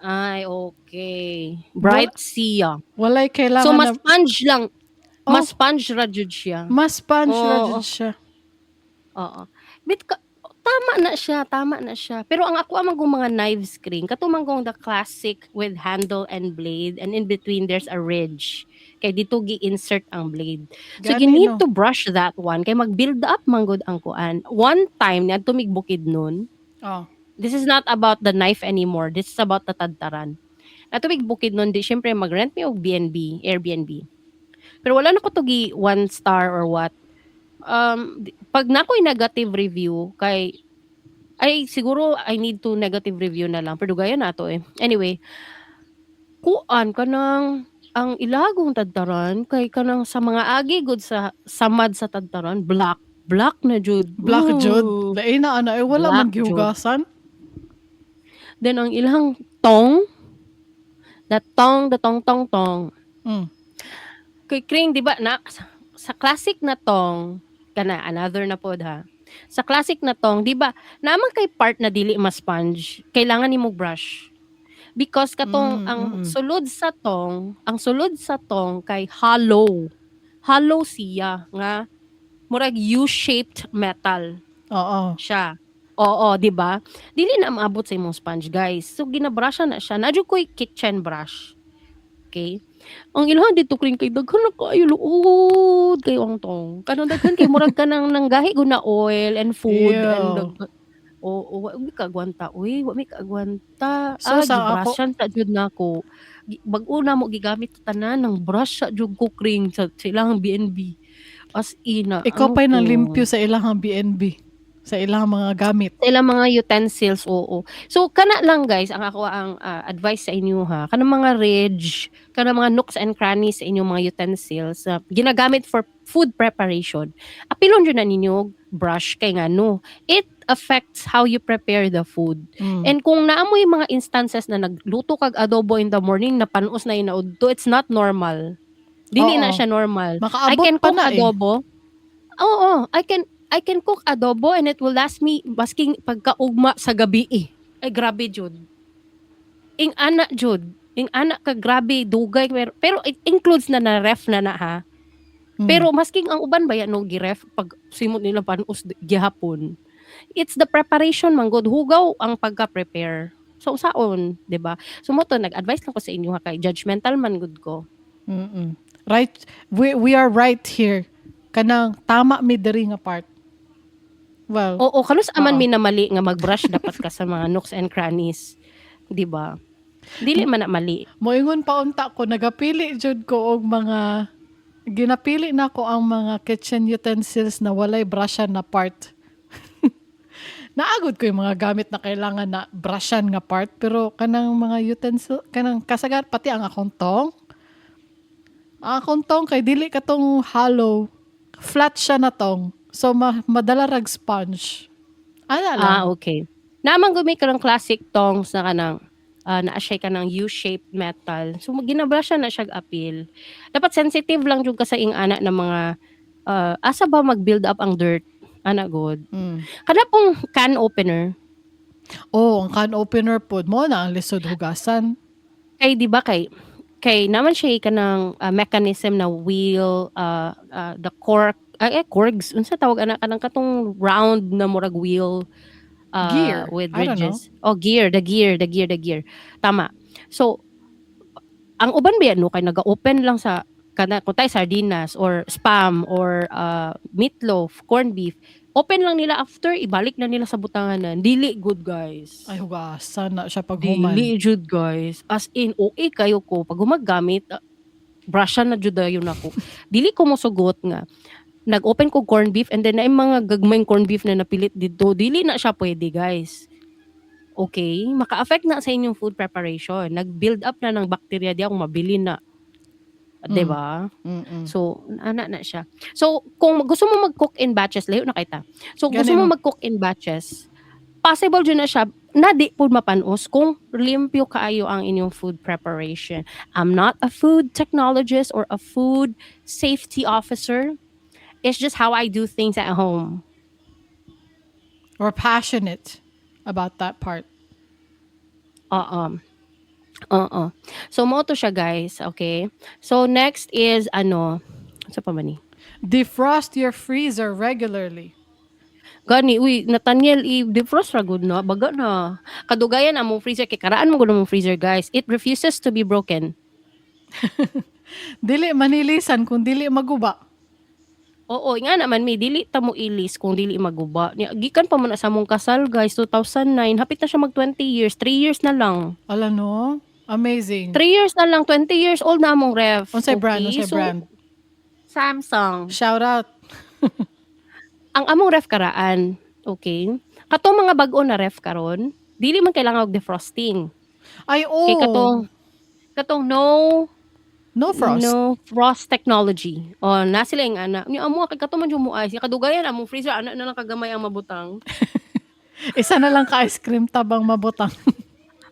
Ay, okay. Bright siya. Walay kailangan So, mas na... sponge lang. Oh. Mas sponge ra jud siya. Mas sponge Oo. ra jud siya. Oo. Tama na siya. Pero ang ako amang kong mga knives screen, katumang kong the classic with handle and blade, and in between there's a ridge. Kay dito gi-insert ang blade. So you Gani, need no? to brush that one. Kay mag-build up manggod ang kuan. One time, niya tumigbukid nun. Oh. This is not about the knife anymore. This is about the tadtaran. Natumigbukid nun, di syempre mag-rent me og B&B, Airbnb. Pero wala na ko to gi 1 star or what. Pag nako'y negative review, siguro I need to negative review na lang. Pero gaya na to eh. Anyway, kuan ka ng ang ilagong tadtaran kay kanang sa mga agi good sa samad sa tadtaran black na jud. Black Ooh. jud. Lain na ana, wala Black man gihugasan. Then ang ilang tong, the tong. Mm. Kay Kring, di ba, sa classic na tong, another na pod ha. Sa classic na tong, di ba, naman kay part na dili mas sponge, kailangan nimo brush. Because katong, ang sulod sa tong kay hollow. Hollow siya, nga, murag U-shaped metal Oo. siya. Oo, di ba? Dili na maabot sa imong sponge, guys. So, ginabrusha na siya. Nadyo ko'y kitchen brush. Okay? Ang ilhan dito kring kay daghan na kayo luod kay ang tong. Kanang daghan kay murag ka nang nanggahi ko na oil and food Ew. and wa mi kagwanta. Uy, wa mi kagwanta. So, sa gibrushan ta jud nako. Bag-o na mo gigamit tanan ng brush sa jud ko kring sa ilang B&B. As ina. Ikaw pa'y nang limpyo sa ilahang B&B. Sa ilahang mga gamit. Sa ilang mga utensils, oo. So, kana lang guys, ang ako ang advice sa inyo ha, kanang mga ridge, kanang mga nooks and crannies sa inyong mga utensils, ginagamit for food preparation, apilon dyan na ninyo, brush, kay nga no, it affects how you prepare the food. And kung naamoy mga instances na nagluto kag adobo in the morning, na panos na inaudto, it's not normal. Dili Oo. na siya normal. I Makaabot can pa cook na eh. adobo. Oo, I can cook adobo and it will last me basking pagkaugma sa gabi eh. Ay grabe jud. Ing ana jud. Ing ana ka grabe dugay pero it includes na ref na ha. Pero masking ang uban ba no giref pag simot nila panos gihapon. It's the preparation man good hugaw ang pagka-prepare. So saon, 'di ba? So mo to nag-advise lang ko sa inyo ha kay judgmental man good ko. Right, we are right here. Kanang tama mi diri nga part. Well, Oo, kanus aman oo. mi na mali nga mag-brush dapat ka sa mga nooks and crannies, 'di ba? Dili man na mali. Moingon pa unta ko nagapili jud ko og mga ginapili na ko ang mga kitchen utensils na walay brushan na part. Naagod ko yung mga gamit na kailangan na brushan nga part pero kanang mga utensil kanang kasagar pati ang akong tong. Ang akong tong kay dili katong hollow. Flat siya na tong. So madala rag sponge. Ana lang. Okay. Naman gumi ka ng classic tongs na kanang na-ashay ka ng U-shaped metal. So ginabrush na siya appeal. Dapat sensitive lang jud ka sa ing ana ng mga asa ba mag-build up ang dirt. Ana good. Kada pong can opener, Oh, ang can opener pod mo na ang lisod hugasan. kay di ba kay naman siya kanang mechanism na wheel the cork corks unsa tawag ana kanang katong round na murag wheel Gear. with I don't know. ridges. Oh, the gear. Tama. So ang uban ba yan, no kay naga-open lang sa kana kutay sardinas or spam or meatloaf, corned beef. Open lang nila after ibalik na nila sa butanganan. Dili good guys. Ay hugasan na siya pag human. Dili jud guys. As in okay kayo ko pag gumagamit brushan na jud yun ako. Dili ko mosugot nga nag-open ko corned beef and then ay mga gagmayng corned beef na napilit dito. Dili na siya pwede guys. Okay? Maka-affect na sa inyong food preparation. Nag-build up na ng bacteria di akong mabili na. 'Di ba? So, ana na siya. So, kung gusto mo mag-cook in batches, layo na kita. So, gusto Ganin mo mo. mag-cook in batches, possible dyan na siya, na di po mapanos kung limpyo kaayo ang inyong food preparation. I'm not a food technologist or a food safety officer. It's just how I do things at home. Or passionate about that part. Oo. So, mo to siya guys, okay? So, next is, sa pa ba ni? Defrost your freezer regularly. Gani, uy, Nathaniel, i-defrost ra good na, baga na. Kadugayan among freezer, kay karaan mo gud among freezer guys. It refuses to be broken. Dili manilisan kung dili maguba. Oo, nga naman may dili ta mo ilis kung dili maguba. Gikan pa man na sa mong kasal guys, 2009, hapit na siya mag 20 years, 3 years na lang. Ala no? Amazing. 3 years na lang, 20 years old na among ref. Unsay brand? Okay, Unsay so, brand? Samsung. Shout out. Ang among ref karaan, okay? Katong mga bag-o na ref karon, dili man kailangan og defrosting. Ay, Kay katong no frost. No frost technology. O, na sila yung ana. Ni amo kay katong man jud mo ice. Kadugayan among freezer ana na lang kagamay ang mabutang. Isa na lang ka ice cream tabang mabutang.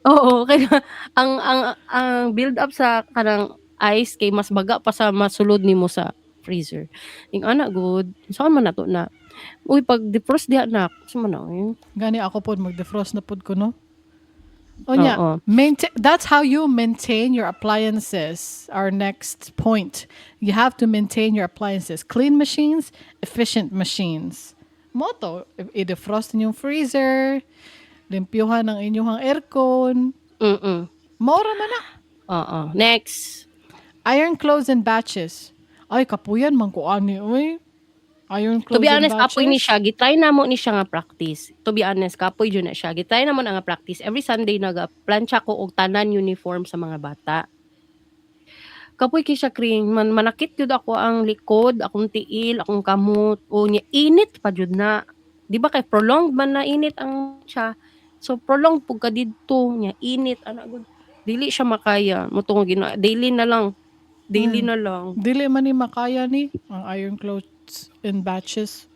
Oo, kaya ang build up sa kanang ice kay mas baga pa sa masulod nimo sa freezer. Ing ana good. Saan man nato na. Uy, pag defrost diha na, sa man na. Gani ako pod mag-defrost na pod ko no. O nya, Oo. that's how you maintain your appliances. Our next point. You have to maintain your appliances. Clean machines, efficient machines. Moto, i-defrost inyong freezer, limpyuhan ang inyong aircon. Maura man na. Oo. Next. Iron clothes in batches. Ay, kapuyan man ko ani, uy. Iron clothes To be in honest, batches. kapoy ni siya. Gitry na mo ni siya nga practice. To be honest, kapoy dyan na siya. Gitry na mo na nga practice. Every Sunday nag-plancha ko og tanan uniform sa mga bata. Kapoy kay siya kring manakit jud ako ang likod, akong tiil, akong kamot. O nya init pa jud na. Di ba kay prolonged man na init ang siya. So prolonged pug ka didto nya init ana gud. Dili siya makaya. Mutong daily na lang. Daily na lang. Dili man ni makaya ni ang iron clothes in batches.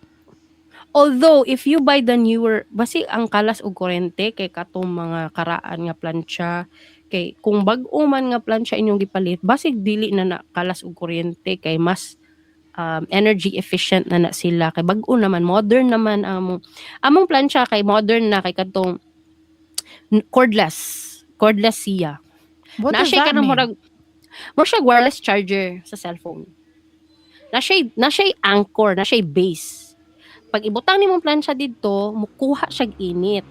Although, if you buy the newer, basi ang kalas og kurente kay katong mga karaan nga plancha, kay kung bag-o man nga plancha inyong gipalit, basi dili na kalas og kuryente kay mas energy efficient na sila kay bag-o naman modern naman among plancha kay modern na kay kadtong cordless siya What na does siya that kanang mean? mo siya wireless charger sa cellphone na siya anchor na siya base pag ibutang nimong plancha didto mukuha siya init.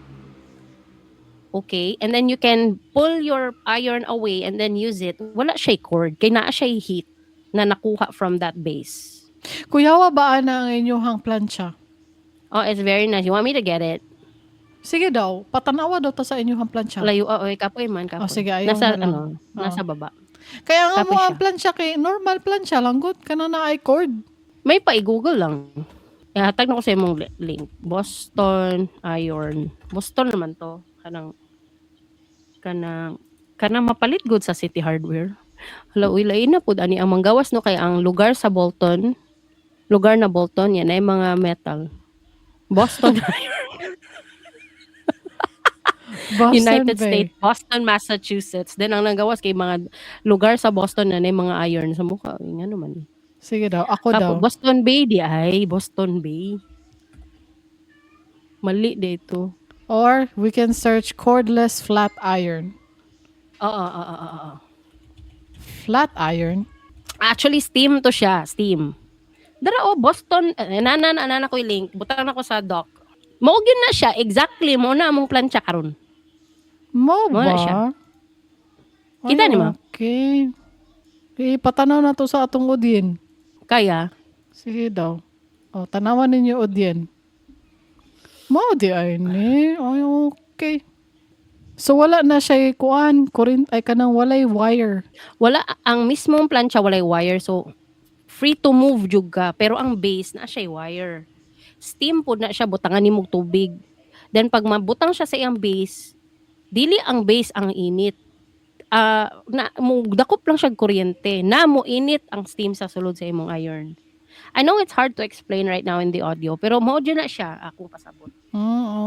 Okay? And then you can pull your iron away and then use it. Wala siya cord. Kaya naa siya heat na nakuha from that base. Kuyawa ba na ang inyong plancha? Oh, it's very nice. You want me to get it? Sige daw, patanawa daw ta sa inyong plancha. Layo, kapoy man, kapoy. Oh, sige, ayaw nasa, na lang. nasa baba. Kaya nga Kapoy mo siya. ang plancha kay normal plancha lang good kana na ay cord. May pa i-google lang. Hatag na ko sa imong link. Boston Iron. Boston naman to. Kanang mapalit good sa City Hardware. Hala, lain na pud ani ang manggawas no kay ang lugar na Bolton yan ay mga metal. Boston Boston United Bay. States, Boston, Massachusetts. Then ang nanggawas kay mga lugar sa Boston na may mga iron sa mukha. Nga naman. Sige daw, ako daw. Boston Bay di ay. Boston Bay. Mali dito. Or we can search cordless flat iron. Oo. Flat iron? Actually, steam to siya. Steam. Dara Boston. Nana ko yung link. Butang na ko sa doc. Maugin na siya. Exactly. Mo na among plancha karon. Mo Mo na ba? siya. Ay, Kita ni mo? Okay. Patanaw na to sa atong udin. Kaya. Sige daw. O, tanawan ninyo udin. Mo di ay ni. Ay, okay. So, wala na siya kuan. Ay, kanang walay wire. Wala. Ang mismong plancha walay wire. So, free to move jud ka. Pero ang base na siya wire. Steam po na siya. Butangan ni mong tubig. Then, pag mabutang siya sa iyang base, dili ang base ang init. Dakop lang siya kuryente. Na mo init ang steam sa sulod sa imong iron. I know it's hard to explain right now in the audio, pero mo na siya akong pasabot.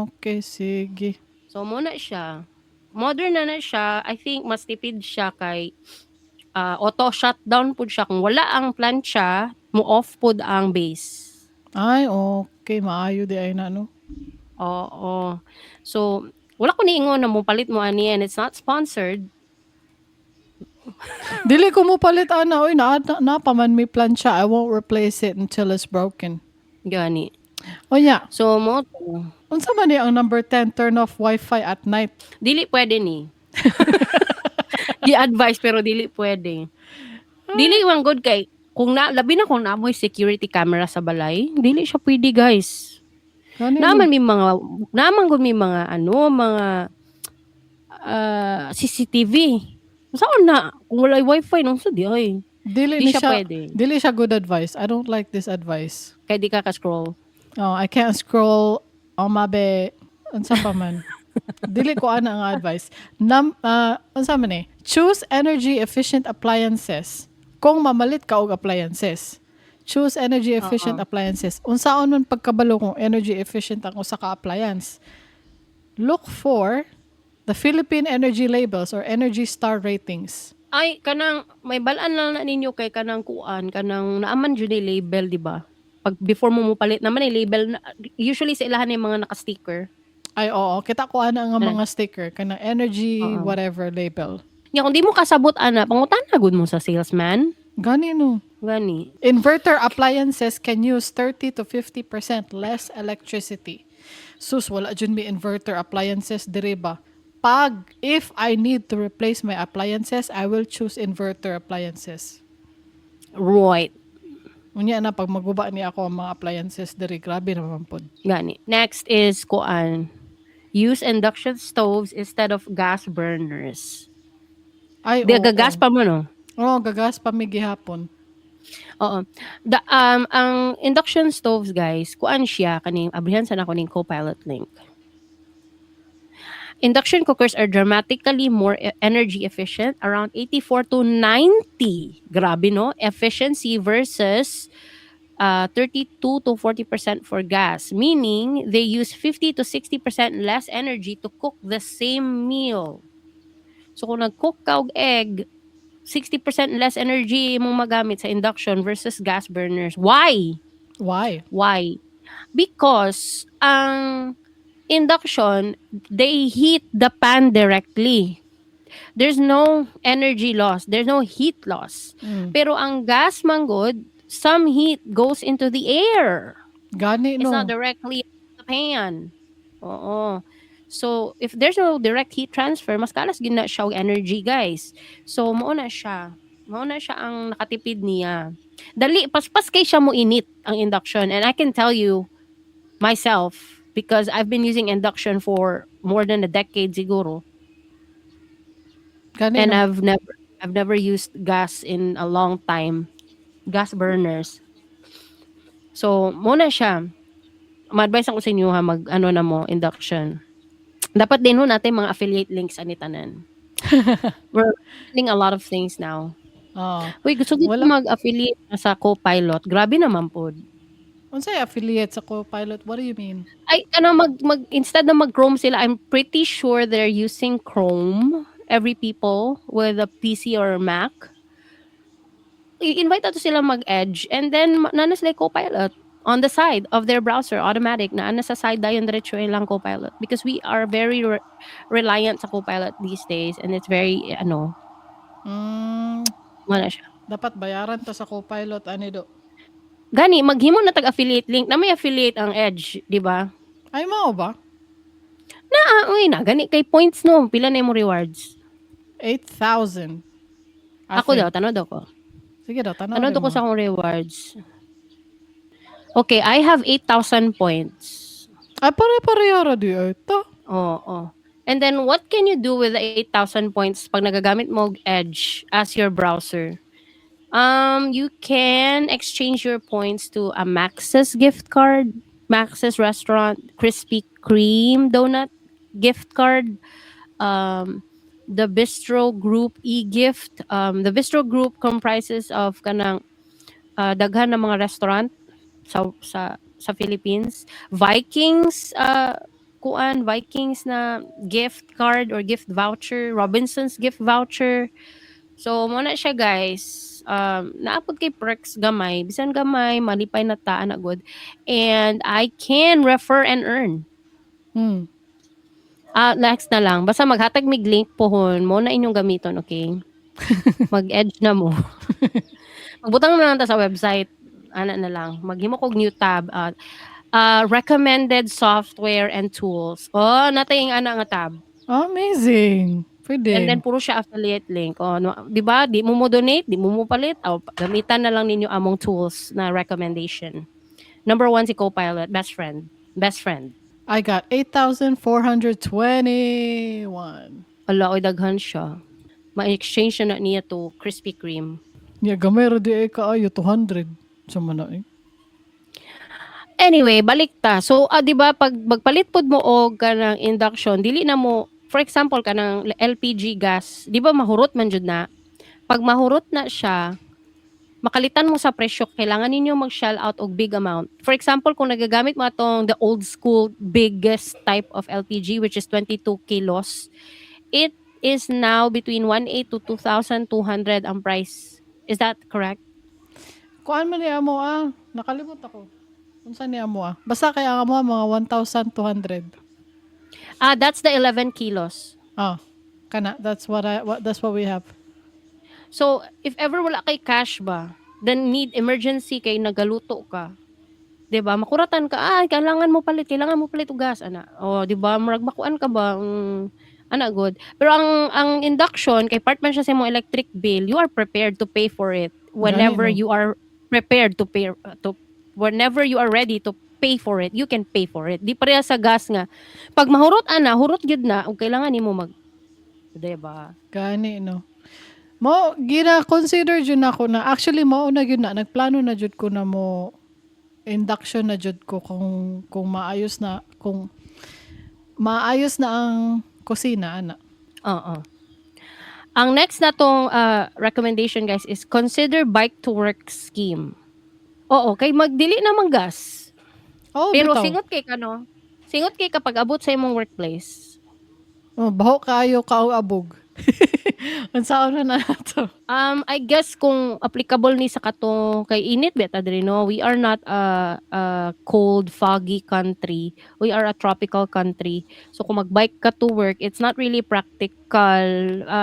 Okay, sige. So mo na siya. Modern na siya. I think mas tipid siya kay auto shutdown pud siya kung wala ang plancha, mo off pud ang base. Ay, okay. Maayo di ay na, no? Oo. So wala ko niingon na mo palit mo ani and it's not sponsored. Dili ko mo palit, ana. Uy, napaman may plancha. I won't replace it until it's broken. Gani. O yeah. So mo to. Unsa man ni ang number 10, turn off Wi-Fi at night? Dili pwede ni. Di advice pero dili pwede. Dili man good kay kung labi na kung naamoy security camera sa balay, dili siya pwede guys. Naman gud may mga CCTV. Saan na kung wala wifi nung sa di ay. Dili Di ni siya siya pwede. Dili siya good advice. I don't like this advice. Kay di ka ka-scroll. Oh, I can't scroll on my bed. Unsa pa man. Dili ko ana ang advice. Unsa man choose energy efficient appliances. Kung mamalit ka og appliances, choose energy efficient appliances. Unsaon man pagkabalo kung energy efficient ang usa ka appliance? Look for the Philippine Energy Labels or Energy Star Ratings. Ay kanang may balaan lang na ninyo kay kanang kuan kanang naaman jud ni label di ba? Pag before mo palit naman ay label na, usually sa ilahan yung mga naka-sticker. Ay, oo. Kita ko ana nga mga sticker. Kanang energy, whatever label. Ya, kung di mo kasabot, ana, pangutana gud mo sa salesman. Gani no. Gani. Inverter appliances can use 30 to 50% less electricity. Sus, wala dyan may inverter appliances, dire ba? If I need to replace my appliances, I will choose inverter appliances. Right. Unya na, pag maguba ni ako ang mga appliances, dire, grabe naman po. Gani. Next is, kuan, use induction stoves instead of gas burners. Ay, Di, oo. gagas pa mo, no? Oo, gagas pa may gihapon. Oo. Ang induction stoves, guys, kuan siya, kaning, abrihan sana ko ning Copilot link. Induction cookers are dramatically more energy efficient, around 84 to 90. Grabe, no? Efficiency versus 32 to 40% for gas, meaning they use 50 to 60% less energy to cook the same meal. So kung nag-cook ka og egg, 60% less energy mong magamit sa induction versus gas burners. Why? Why? Why? Because ang induction, they heat the pan directly. There's no energy loss. There's no heat loss. Mm. Pero ang gas manggod, some heat goes into the air. Gani It's no. not directly in the pan. Oo. So, if there's no direct heat transfer, mas kalas gina siya og energy, guys. So, mao na siya. Mao na siya ang nakatipid niya. Dali, paspas kay siya mo init ang induction. And I can tell you, myself, because I've been using induction for more than a decade siguro. Gani And no. I've never used gas in a long time. Gas burners. So, muna siya. Ma-advise ako sa inyo ha, mag-ano na mo, induction. Dapat din ho natin mga affiliate links ani tanan. We're learning a lot of things now. Oh. Uy, gusto ko Wala. mag-affiliate na sa Copilot. Grabe naman po. Unsay affiliate sa Copilot? What do you mean? Ay, instead na mag-Chrome sila, I'm pretty sure they're using Chrome. Every people with a PC or Mac. I-invite nato sila mag-Edge and then nanas like Copilot on the side of their browser, automatic na sa side dayon diretso lang Copilot because we are very reliant sa Copilot these days and it's very wala siya. Dapat bayaran ta sa Copilot ani do. Gani maghimo na tag-affiliate link na may affiliate ang Edge, di ba? Ay mao ba? Uy na gani kay points no, pila na mo rewards. 8,000. Ako daw tanod ako. Sige daw, tanong Tanod ako sa akong rewards. Okay, I have 8,000 points. Ay, pare-pareho ra di ito. Oo. And then, what can you do with the 8,000 points pag nagagamit mo Edge as your browser? You can exchange your points to a Max's gift card, Max's restaurant, Krispy Kreme donut gift card, the Bistro Group e-gift. The Bistro Group comprises of kanang daghan na mga restaurant sa Philippines. Vikings Vikings na gift card or gift voucher, Robinsons gift voucher. So mo na siya guys. Naapod kay perks gamay, bisan gamay, malipay na ta na good. And I can refer and earn. Next na lang. Basta maghatag mig link pohon mo na inyong gamiton, okay? Mag-edge na mo. Magbutang na lang ta sa website. Ana na lang. Maghimo kog new tab. Recommended software and tools. Oh, natay ang ana nga tab. Amazing. Pwede. And then puro siya affiliate link. Oh, no, 'di ba? Di mo donate, di mo palit. Gamitan na lang ninyo among tools na recommendation. Number 1 si Copilot, best friend. Best friend. I got 8,421. Ala, oy daghan siya. Ma-exchange na niya to Krispy Kreme. Ya, gamay ra di ay kaayo 200. Sa mana eh. Anyway, balik ta. So, 'di ba pag magpalit pod mo og kanang induction, dili na mo, for example kanang LPG gas, 'di ba mahurot man jud na. Pag mahurot na siya, makalitan mo sa presyo, kailangan ninyo mag-shell out og big amount. For example, kung nagagamit mo atong the old school biggest type of LPG which is 22 kilos, it is now between 1,800 to 2,200 ang price. Is that correct? Kuan man ni amo nakalimot ako. Unsa ni amo Basta kay ang amo mga 1,200. That's the 11 kilos. Kana that's what we have. So, if ever wala kay cash ba, then need emergency kay nagaluto ka. 'Di ba? Makuratan ka, kailangan mo palit og gas ana. 'di ba? Murag makuan ka ba? Ana good. Pero ang induction kay part man siya sa imong electric bill, you are prepared to pay for it whenever Gani, no? you are prepared to pay whenever you are ready to pay for it, you can pay for it. Di pareha sa gas nga. Pag mahurot hurot gyud na ug kailangan nimo 'di ba? Gani no. Mo gina-consider jud ako na actually mao na gyud na nagplano na jud ko na mo induction na jud ko kung maayos na ang kusina ana. Oo. Ang next na tong recommendation guys is consider bike to work scheme. Oo, kay magdili na man gas. Pero bitaw. Singot kay kapag abot sa imong workplace. Baho kaayo kaog abog. Unsaon na nato? I guess kung applicable ni sa kato kay init beta diri no, we are not a cold, foggy country. We are a tropical country. So kung magbike ka to work, it's not really practical,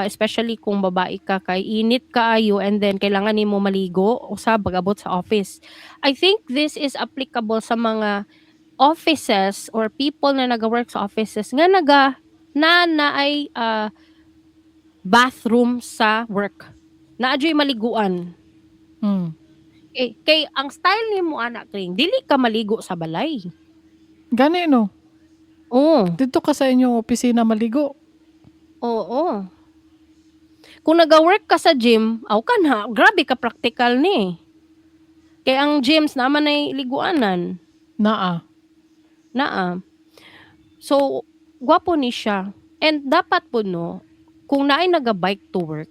especially kung babae ka kay init kaayo and then kailangan nimo maligo usab pag-abot sa office. I think this is applicable sa mga offices or people na naga-work sa offices nga naay bathroom sa work. Naadyo'y maliguan. Hmm. Kay ang style nimo anak kring dili ka maligo sa balay. Gani no. Oo. Dito ka sa inyong opisina maligo. Oo. Kung naga-work ka sa gym, aw ka na, grabe ka practical ni. Kay ang gyms naman ay liguanan. Naa. So, gwapo ni siya. And dapat po no, kung naay naga-bike to work,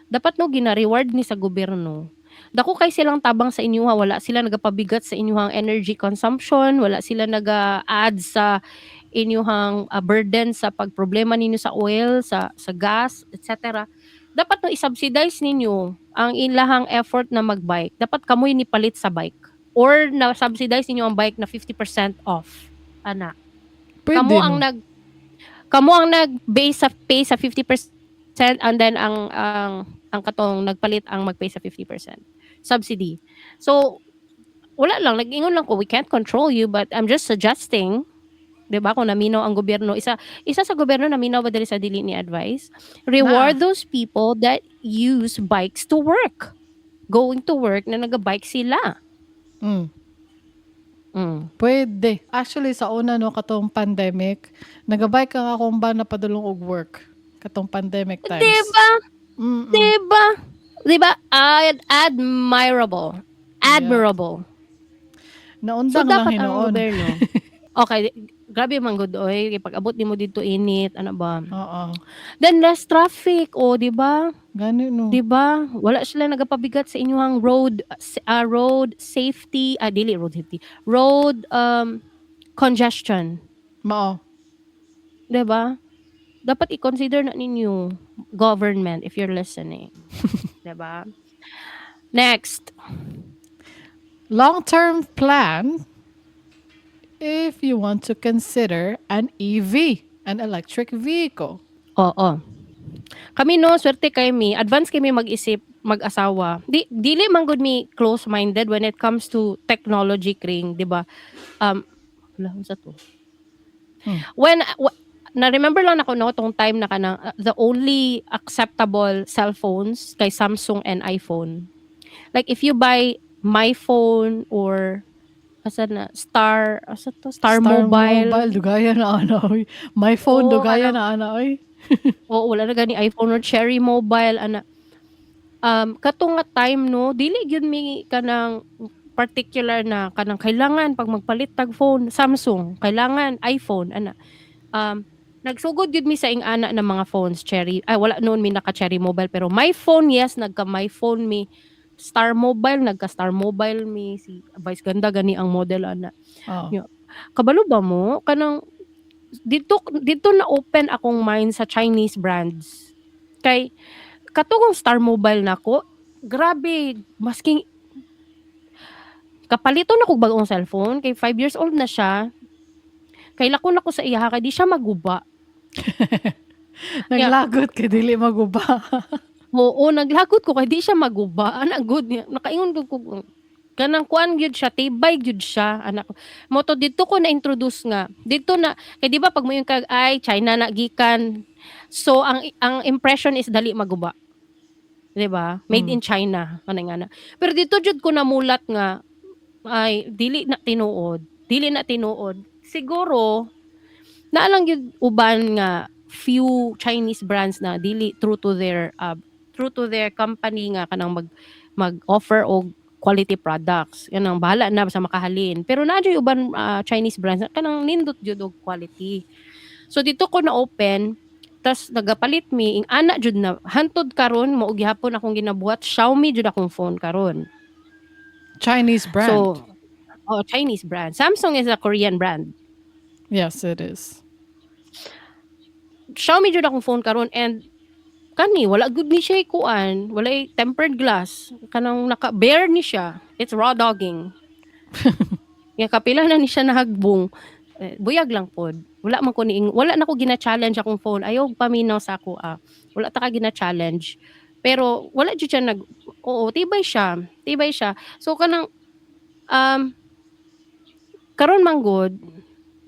dapat no gina-reward ni sa gobyerno. Dako kay silang tabang sa inyo wala sila nagapabigat sa inyong energy consumption, wala sila naga-add sa inyong burden sa pagproblema ninyo sa oil, sa gas, etc. Dapat no i-subsidize ninyo ang ilahang effort na mag-bike. Dapat kamoy ni palit sa bike or na subsidize ninyo ang bike na 50% off. Ana. Pwede Kamo ang nag-base sa pay sa 50% and then ang katong nagpalit ang mag-pay sa 50%. Subsidy. So, wala lang. Nag-ingon lang ko, we can't control you but I'm just suggesting, diba, kung naminaw ang gobyerno, isa sa gobyerno naminaw ba dali sa dili ni advice, reward those people that use bikes to work. Going to work na naga-bike sila. Pwede. Actually, sa una no, katong pandemic, nagabike ang akong ba na padulong og work. Katong pandemic times. Diba? Diba? Admirable. So, Naundang lang dapat ang hinoon. gobyerno. Okay, grabe man good oy. Pag abot nimo dito init, ano ba? Oo. Then less traffic, di ba? Gani no. Di ba? Wala sila nagapabigat sa inyong road safety, road congestion. Mao. Di ba? Dapat i-consider na ninyo government if you're listening. Di ba? Next. Long-term plan if you want to consider an EV, an electric vehicle. Oo. Kami no, swerte kay mi, advance kami mag-isip, mag-asawa. Dili man gud mi close-minded when it comes to technology kring, di ba? Wala sa to. Na-remember lang ako no, tong time na kanang the only acceptable cell phones kay Samsung and iPhone. Like if you buy my phone or Star Mobile. Dugaya na ana oy. My phone dugaya na ana oy. Oo, wala na gani iPhone or Cherry Mobile ana. Katong nga time no, dili gyud mi kanang particular na kanang kailangan pag magpalit tag phone Samsung, kailangan iPhone ana. Nagsugod gyud mi sa ing-ana ng mga phones Cherry. Wala noon mi naka Cherry Mobile pero my phone yes, nagka my phone mi. Star Mobile, nagka Star Mobile mi si Vice ganda gani ang model ana. Kabalo ba mo kanang dito na open akong mind sa Chinese brands. Kay katong Star Mobile nako, grabe masking kapalito na kog bagong cellphone kay 5 years old na siya. Kay lako nako sa iya kay di siya maguba. Naglagot kay dili maguba. Oo, naglagot ko kay di siya maguba. Ana good nakaingon ko kanang kuan gyud siya, tibay gyud siya anak. Moto dito ko na introduce nga. Dito na kay di ba pag moyon kag ay China na gikan. So ang impression is dali maguba. Di ba? Made in China kanang ana. Pero dito jud ko namulat nga ay dili na tinuod. Siguro na lang gyud uban nga few Chinese brands na dili true to their company nga kanang mag-offer og quality products. Yan ang bahala na sa makahalin. Pero naadyo uban Chinese brands kanang nindot jud og quality. So dito ko na open tas nagapalit mi ing ana jud na hantod karon mao gihapon akong ginabuhat Xiaomi jud akong phone karon. Chinese brand. So Chinese brand. Samsung is a Korean brand. Yes, it is. Xiaomi jud akong phone karon and kani wala gud ni siya kuan, walay tempered glass, kanang naka-bare ni siya. It's raw dogging. Nga kapila na ni siya nahagbong. Buyag lang pod. Wala man ko wala na ko gina-challenge akong phone. Ayaw paminaw sa ako Wala ta ka gina-challenge. Pero wala jud siya oo, tibay siya. Tibay siya. So kanang karon man gud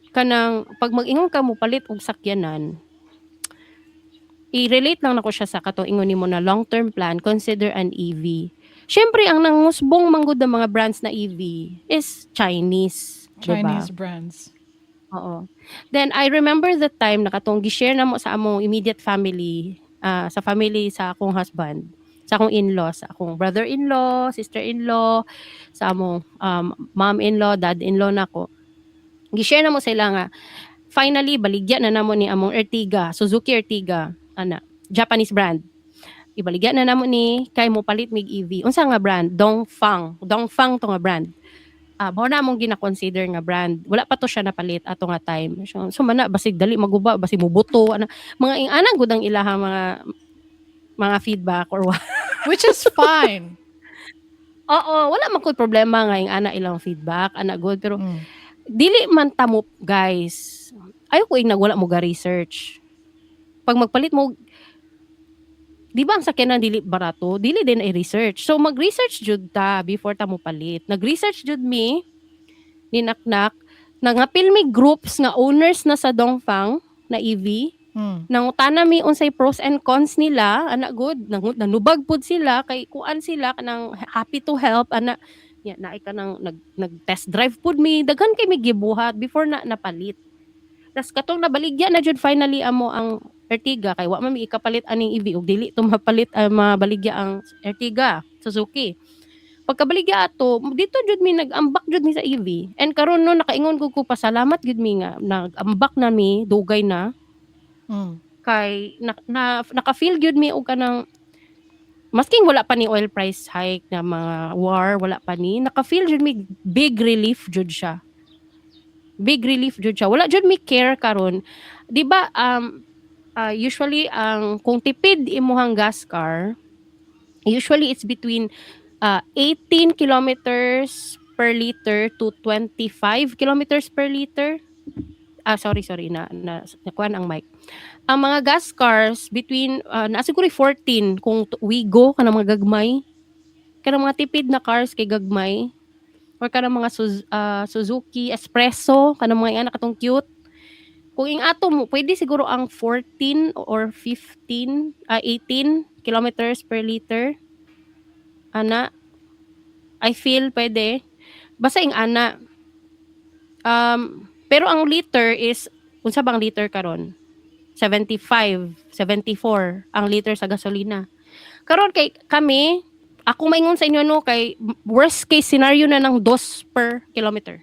kanang pag mag-ingon ka mo palit og sakyanan, i-relate lang nako siya sa katong ingon nimo na long-term plan, consider an EV. Syempre ang nangusbong manggod ng mga brands na EV is Chinese, 'di ba? Chinese brands. Oo. Then I remember the time na katong gi-share namo sa among immediate family, sa family sa akong husband, sa akong in-law, sa akong brother-in-law, sister-in-law, sa among mom-in-law, dad-in-law nako. Gi-share namo sila nga finally baligya na namo ni among Ertiga, Suzuki Ertiga, Japanese brand. Ibaligya na namo ni kay mo palit mig EV. Unsa nga brand? Dongfang. Dongfang to nga brand. Mao na among gina-consider nga brand. Wala pa to siya napalit ato nga time. So mana basig dali maguba, basig mubuto mga ingana gud ang ilahang mga feedback or what. Which is fine. Oo, wala man ko problema nga ingana ilang feedback, good pero Mm. dili man ta mo guys. Ayo ko nagwala mo ga research. Pag magpalit mo, di ba ang sakyanan dili barato, dili din ay research. So mag-research jud ta before ta mo palit. Nag-research jud mi ni naknak nangapil mi groups nga owners na sa Dongfang na EV. Nangutana mi unsay pros and cons nila, good. Nanubag pud sila kay kuan sila kanang happy to help naay ka nang nag-test drive pud mi, daghan kay mi gibuhat before na napalit. Tas katong nabaligya na jud finally amo ang Ertiga kay wa man mi ikapalit aning EV ug dili to mabaligya ang Ertiga Suzuki. Pagkabaligya ato dito jud mi nag-ambak jud mi sa EV, and karon no nakaingon ko pasalamat gud mi nga nag-ambak na mi dugay na kay naka-feel gyud mi og kanang masking wala pa ni oil price hike na mga war, wala pa ni naka-feel jud mi big relief jud siya. Big relief jud siya. Wala jud mi care karon. Di ba usually kung tipid imuhang gas car, usually it's between 18 kilometers per liter to 25 kilometers per liter. Sorry nakuan ang mic. Ang mga gas cars between naa siguro 14 kung Wigo kanang mga gagmay. Kanang mga tipid na cars kay gagmay. Or kanang mga Suzuki Espresso, kanang mga anak katong cute. Kung ing ato mo, pwede siguro ang 14 or 18 kilometers per liter. I feel pwede. Basta ing pero ang liter is, unsa bang liter karon? 75, 74 ang liter sa gasolina. Karon kay kami, ako maingon sa inyo kay worst case scenario na ng 2 per kilometer.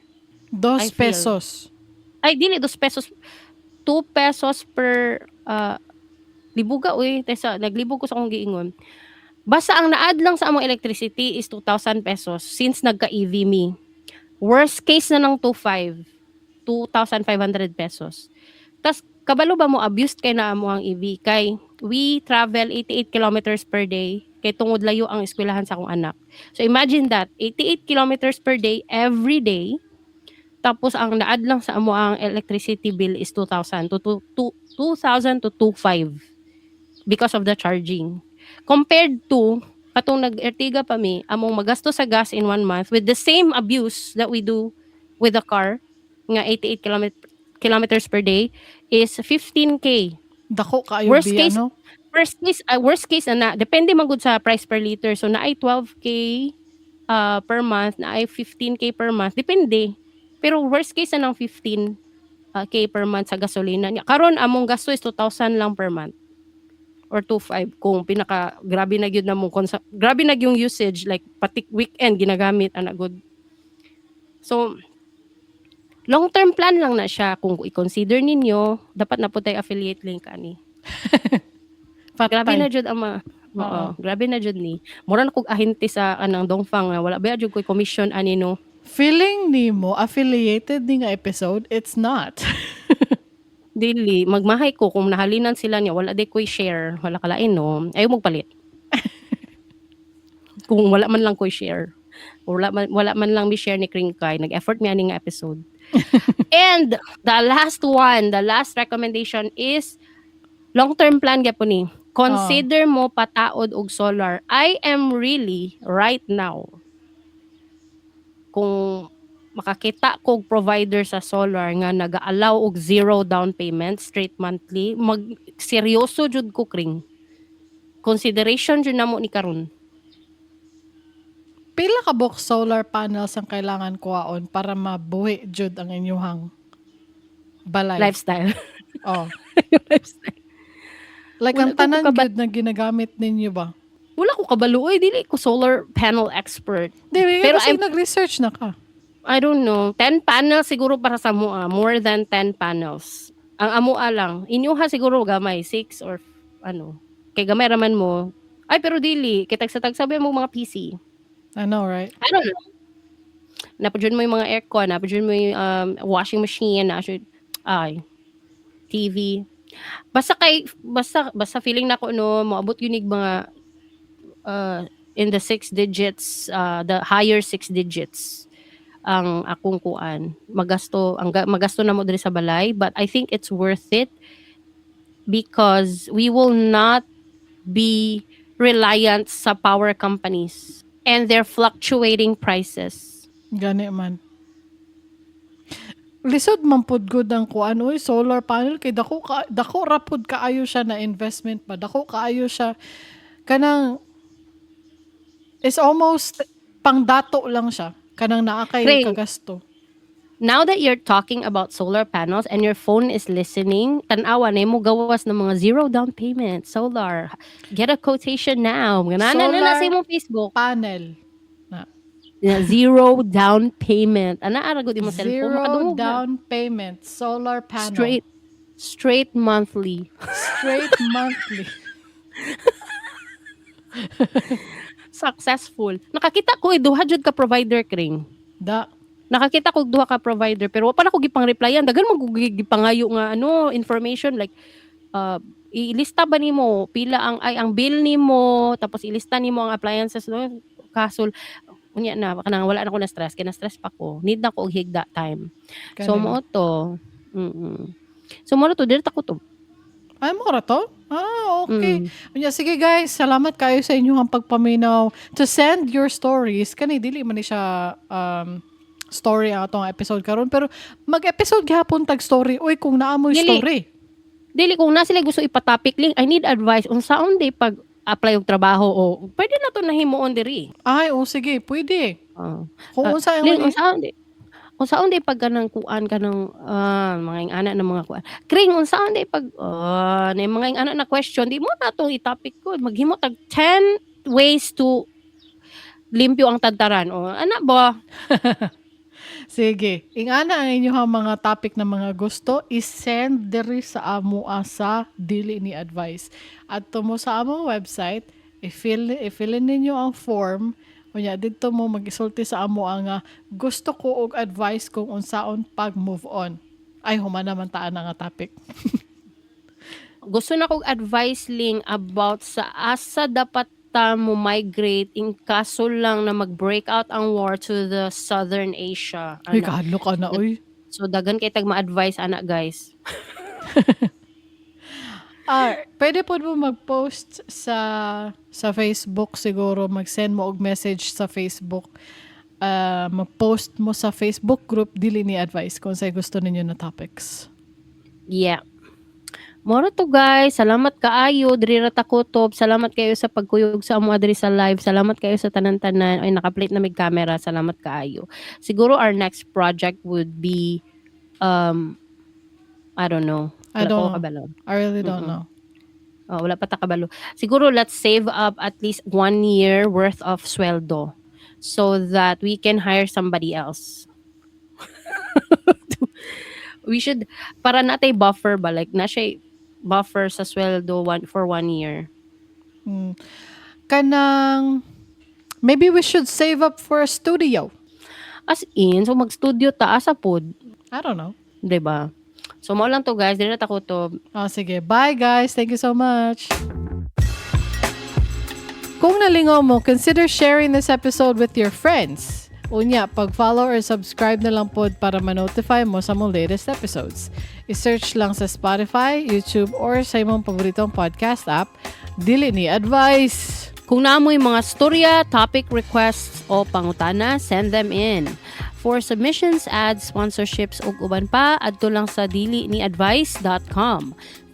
2 pesos. Ay, dili 2 pesos. 2 pesos per libuga naglibog ko sa akong giingon. Basta ang naad lang sa among electricity is 2,000 pesos since nagka-EV mi. Worst case na ng 2,500 pesos. Tas kabalo ba mo abused kay na amo ang EV kay we travel 88 kilometers per day kay tungod layo ang eskwelahan sa akong anak. So imagine that 88 kilometers per day every day. Tapos ang naad lang sa amo ang electricity bill is 2,000 to 2,000 to 2,500 because of the charging. Compared to katong nag-Ertiga pa mi, among magasto sa gas in 1 month with the same abuse that we do with the car nga 88 kilometers per day is 15K. Dako kaayo Worst biya, case, no? worst case na depende man gud sa price per liter. So na ay 12K per month, na ay 15K per month, depende. Pero worst case na ng 15K per month sa gasolina. Karon among gasto is 2,000 lang per month. Or 2,500 kung pinaka grabe na gyud na mo grabe na yung usage, like pati weekend ginagamit good. So long term plan lang na siya. Kung i-consider ninyo, dapat na po tayo affiliate link ani. Grabe na jud ang grabe na jud ni. Mura na kog ahente sa anang Dongfang na wala ba jud koy commission ani Feeling nimo affiliated ni nga episode, it's not. Dili, magmahay ko kung nahalinan sila niya, wala di ko'y share, wala kalain no, ayaw magpalit. Kung wala man lang ko'y share. Wala man lang mi share ni Kringkay, nag-effort mi ani nga episode. And the last one, the last recommendation is long-term plan gyapon ni. Consider mo pataod og solar. I am really right now kung makakita kog provider sa solar nga naga-allow og zero down payment straight monthly, seryoso jud ko Kring. Consideration jud namo ni karon. Pila ka box solar panels ang kailangan kuhaon para mabuhi jud ang inyuhang balay? Lifestyle. Oh. Lifestyle. Like Wala ang tanan ko jud na ginagamit ninyo ba? Wala ko kabalo oy, dili ko solar panel expert. Di, Pero kasi nag-research na ka. I don't know, 10 panels siguro para sa mua, more than 10 panels. Ang amua lang, inyuha siguro gamay 6 or ano. Kay gamay raman mo. Ay pero dili, kay tagsa-tagsabi mo mga PC. I know, right? I don't know. Napadyon mo yung mga aircon, napadyon mo yung washing machine, TV. Basta feeling na ko no, moabot yun yung mga in the 6 digits, the higher 6 digits ang akong kuan. Magasto na mo diri sa balay, but I think it's worth it because we will not be reliant sa power companies and their fluctuating prices. Gani man. Lisod man pud gud ang kuan oy solar panel kay dako rapod kaayo siya na investment ba. Dako kaayo siya kanang is almost pangdato lang siya. Kanang naa kay Kring. kagasto. Now that you're talking about solar panels and your phone is listening, tanawa na mo gawas ng mga zero down payment, solar. Get a quotation now. Ganana na Solar sa imong Facebook. Panel. Na. Zero down payment. Ana aragod imong cellphone Zero makadungog na. down payment. Solar panel. Straight monthly. Straight monthly. Successful. Nakakita ko duha jud ka provider Kring. Da. Nakakita ko duha ka provider pero wala ko gipang replyan. Dagan mo gipangayo nga information like ilista ba nimo pila ang bill nimo tapos ilista nimo ang appliances no kasol unya na kanang wala na ko na stress kay na stress pa ko. Need na ko og higda time. So mo to. So mo to direct ko to. Ay, mo ra to? Okay. Unya, sige guys, salamat kayo sa inyong pagpaminaw. To send your stories, kani dili man ni siya story ang atong episode karon pero mag-episode gihapon tag story. Uy, kung naamoy Dili. story. Dili kung na sila gusto ipatopic link, I need advice unsaon day pag apply og trabaho o pwede na to nahimuon diri. Ay, sige, pwede. Kung unsa Link, ang unsaon day pag kanang kuan kanang mga anak ng mga kuan. Kring unsaon day pag na mga anak na question, di mo na tong i-topic ko. Maghimo tag 10 ways to limpyo ang tadtaran. O ana ba? Sige, ingana ang inyong mga topic na mga gusto, isend diri sa amo sa dili ni advice. At mo sa among website, i-fill in ninyo ang form. Unya dito mo mag-isulti sa amo nga gusto ko og advice kung unsaon pag move on. Ay humana man taan nga topic. Gusto na kog advice link about sa asa dapat ta mo migrate in kaso lang na mag-break out ang war to the Southern Asia. Uy, kahadlo ka na, uy. So dagan kay tag ma-advise ana guys. Pwede po mo mag-post sa Facebook siguro, mag-send mo og message sa Facebook. Mag-post mo sa Facebook group dili ni advice kung say gusto ninyo na topics. Yeah. Moro to guys, salamat kaayo diri ra ta kutob. Salamat kayo sa pagkuyog sa amo diri sa live. Salamat kayo sa tanan-tanan. Ay naka-plate na mig camera. Salamat kaayo. Siguro our next project would be I don't know. I don't know. Kabalo. I really don't know. Wala pa ta kabalo. Siguro let's save up at least 1 year worth of sweldo so that we can hire somebody else. We should para natay buffer ba like na siya buffer sa sweldo for 1 year. Kanang maybe we should save up for a studio. As in, so mag-studio ta asa pod, I don't know. 'di ba? So mao lang to guys, dili na ta ko to. Oh, sige. Bye, guys. Thank you so much. Kung nalingaw mo, consider sharing this episode with your friends. Unya, pag-follow or subscribe na lang pod para ma-notify mo sa mong latest episodes. I-search lang sa Spotify, YouTube, or sa imong paboritong podcast app. Dili ni advice. Kung naamoy mga storya, topic requests o pangutana, send them in. For submissions, ads, sponsorships ug uban pa, adto lang sa diliniadvice.com.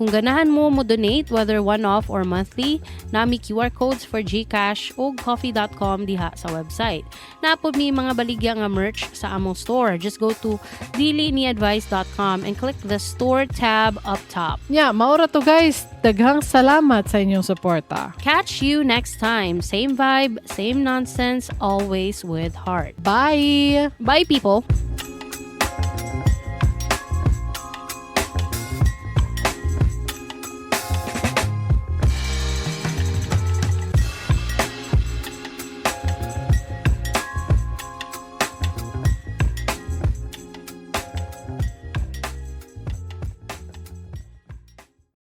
Kung ganahan mo donate whether one-off or monthly, nami QR codes for GCash ug coffee.com diha sa website. Napod mi mga baligya nga merch sa among store. Just go to diliniadvice.com and click the store tab up top. Nya, maura to guys. Daghang salamat sa inyong suporta. Catch you next time. Same vibe, same nonsense, always with heart. Bye! Bye, people.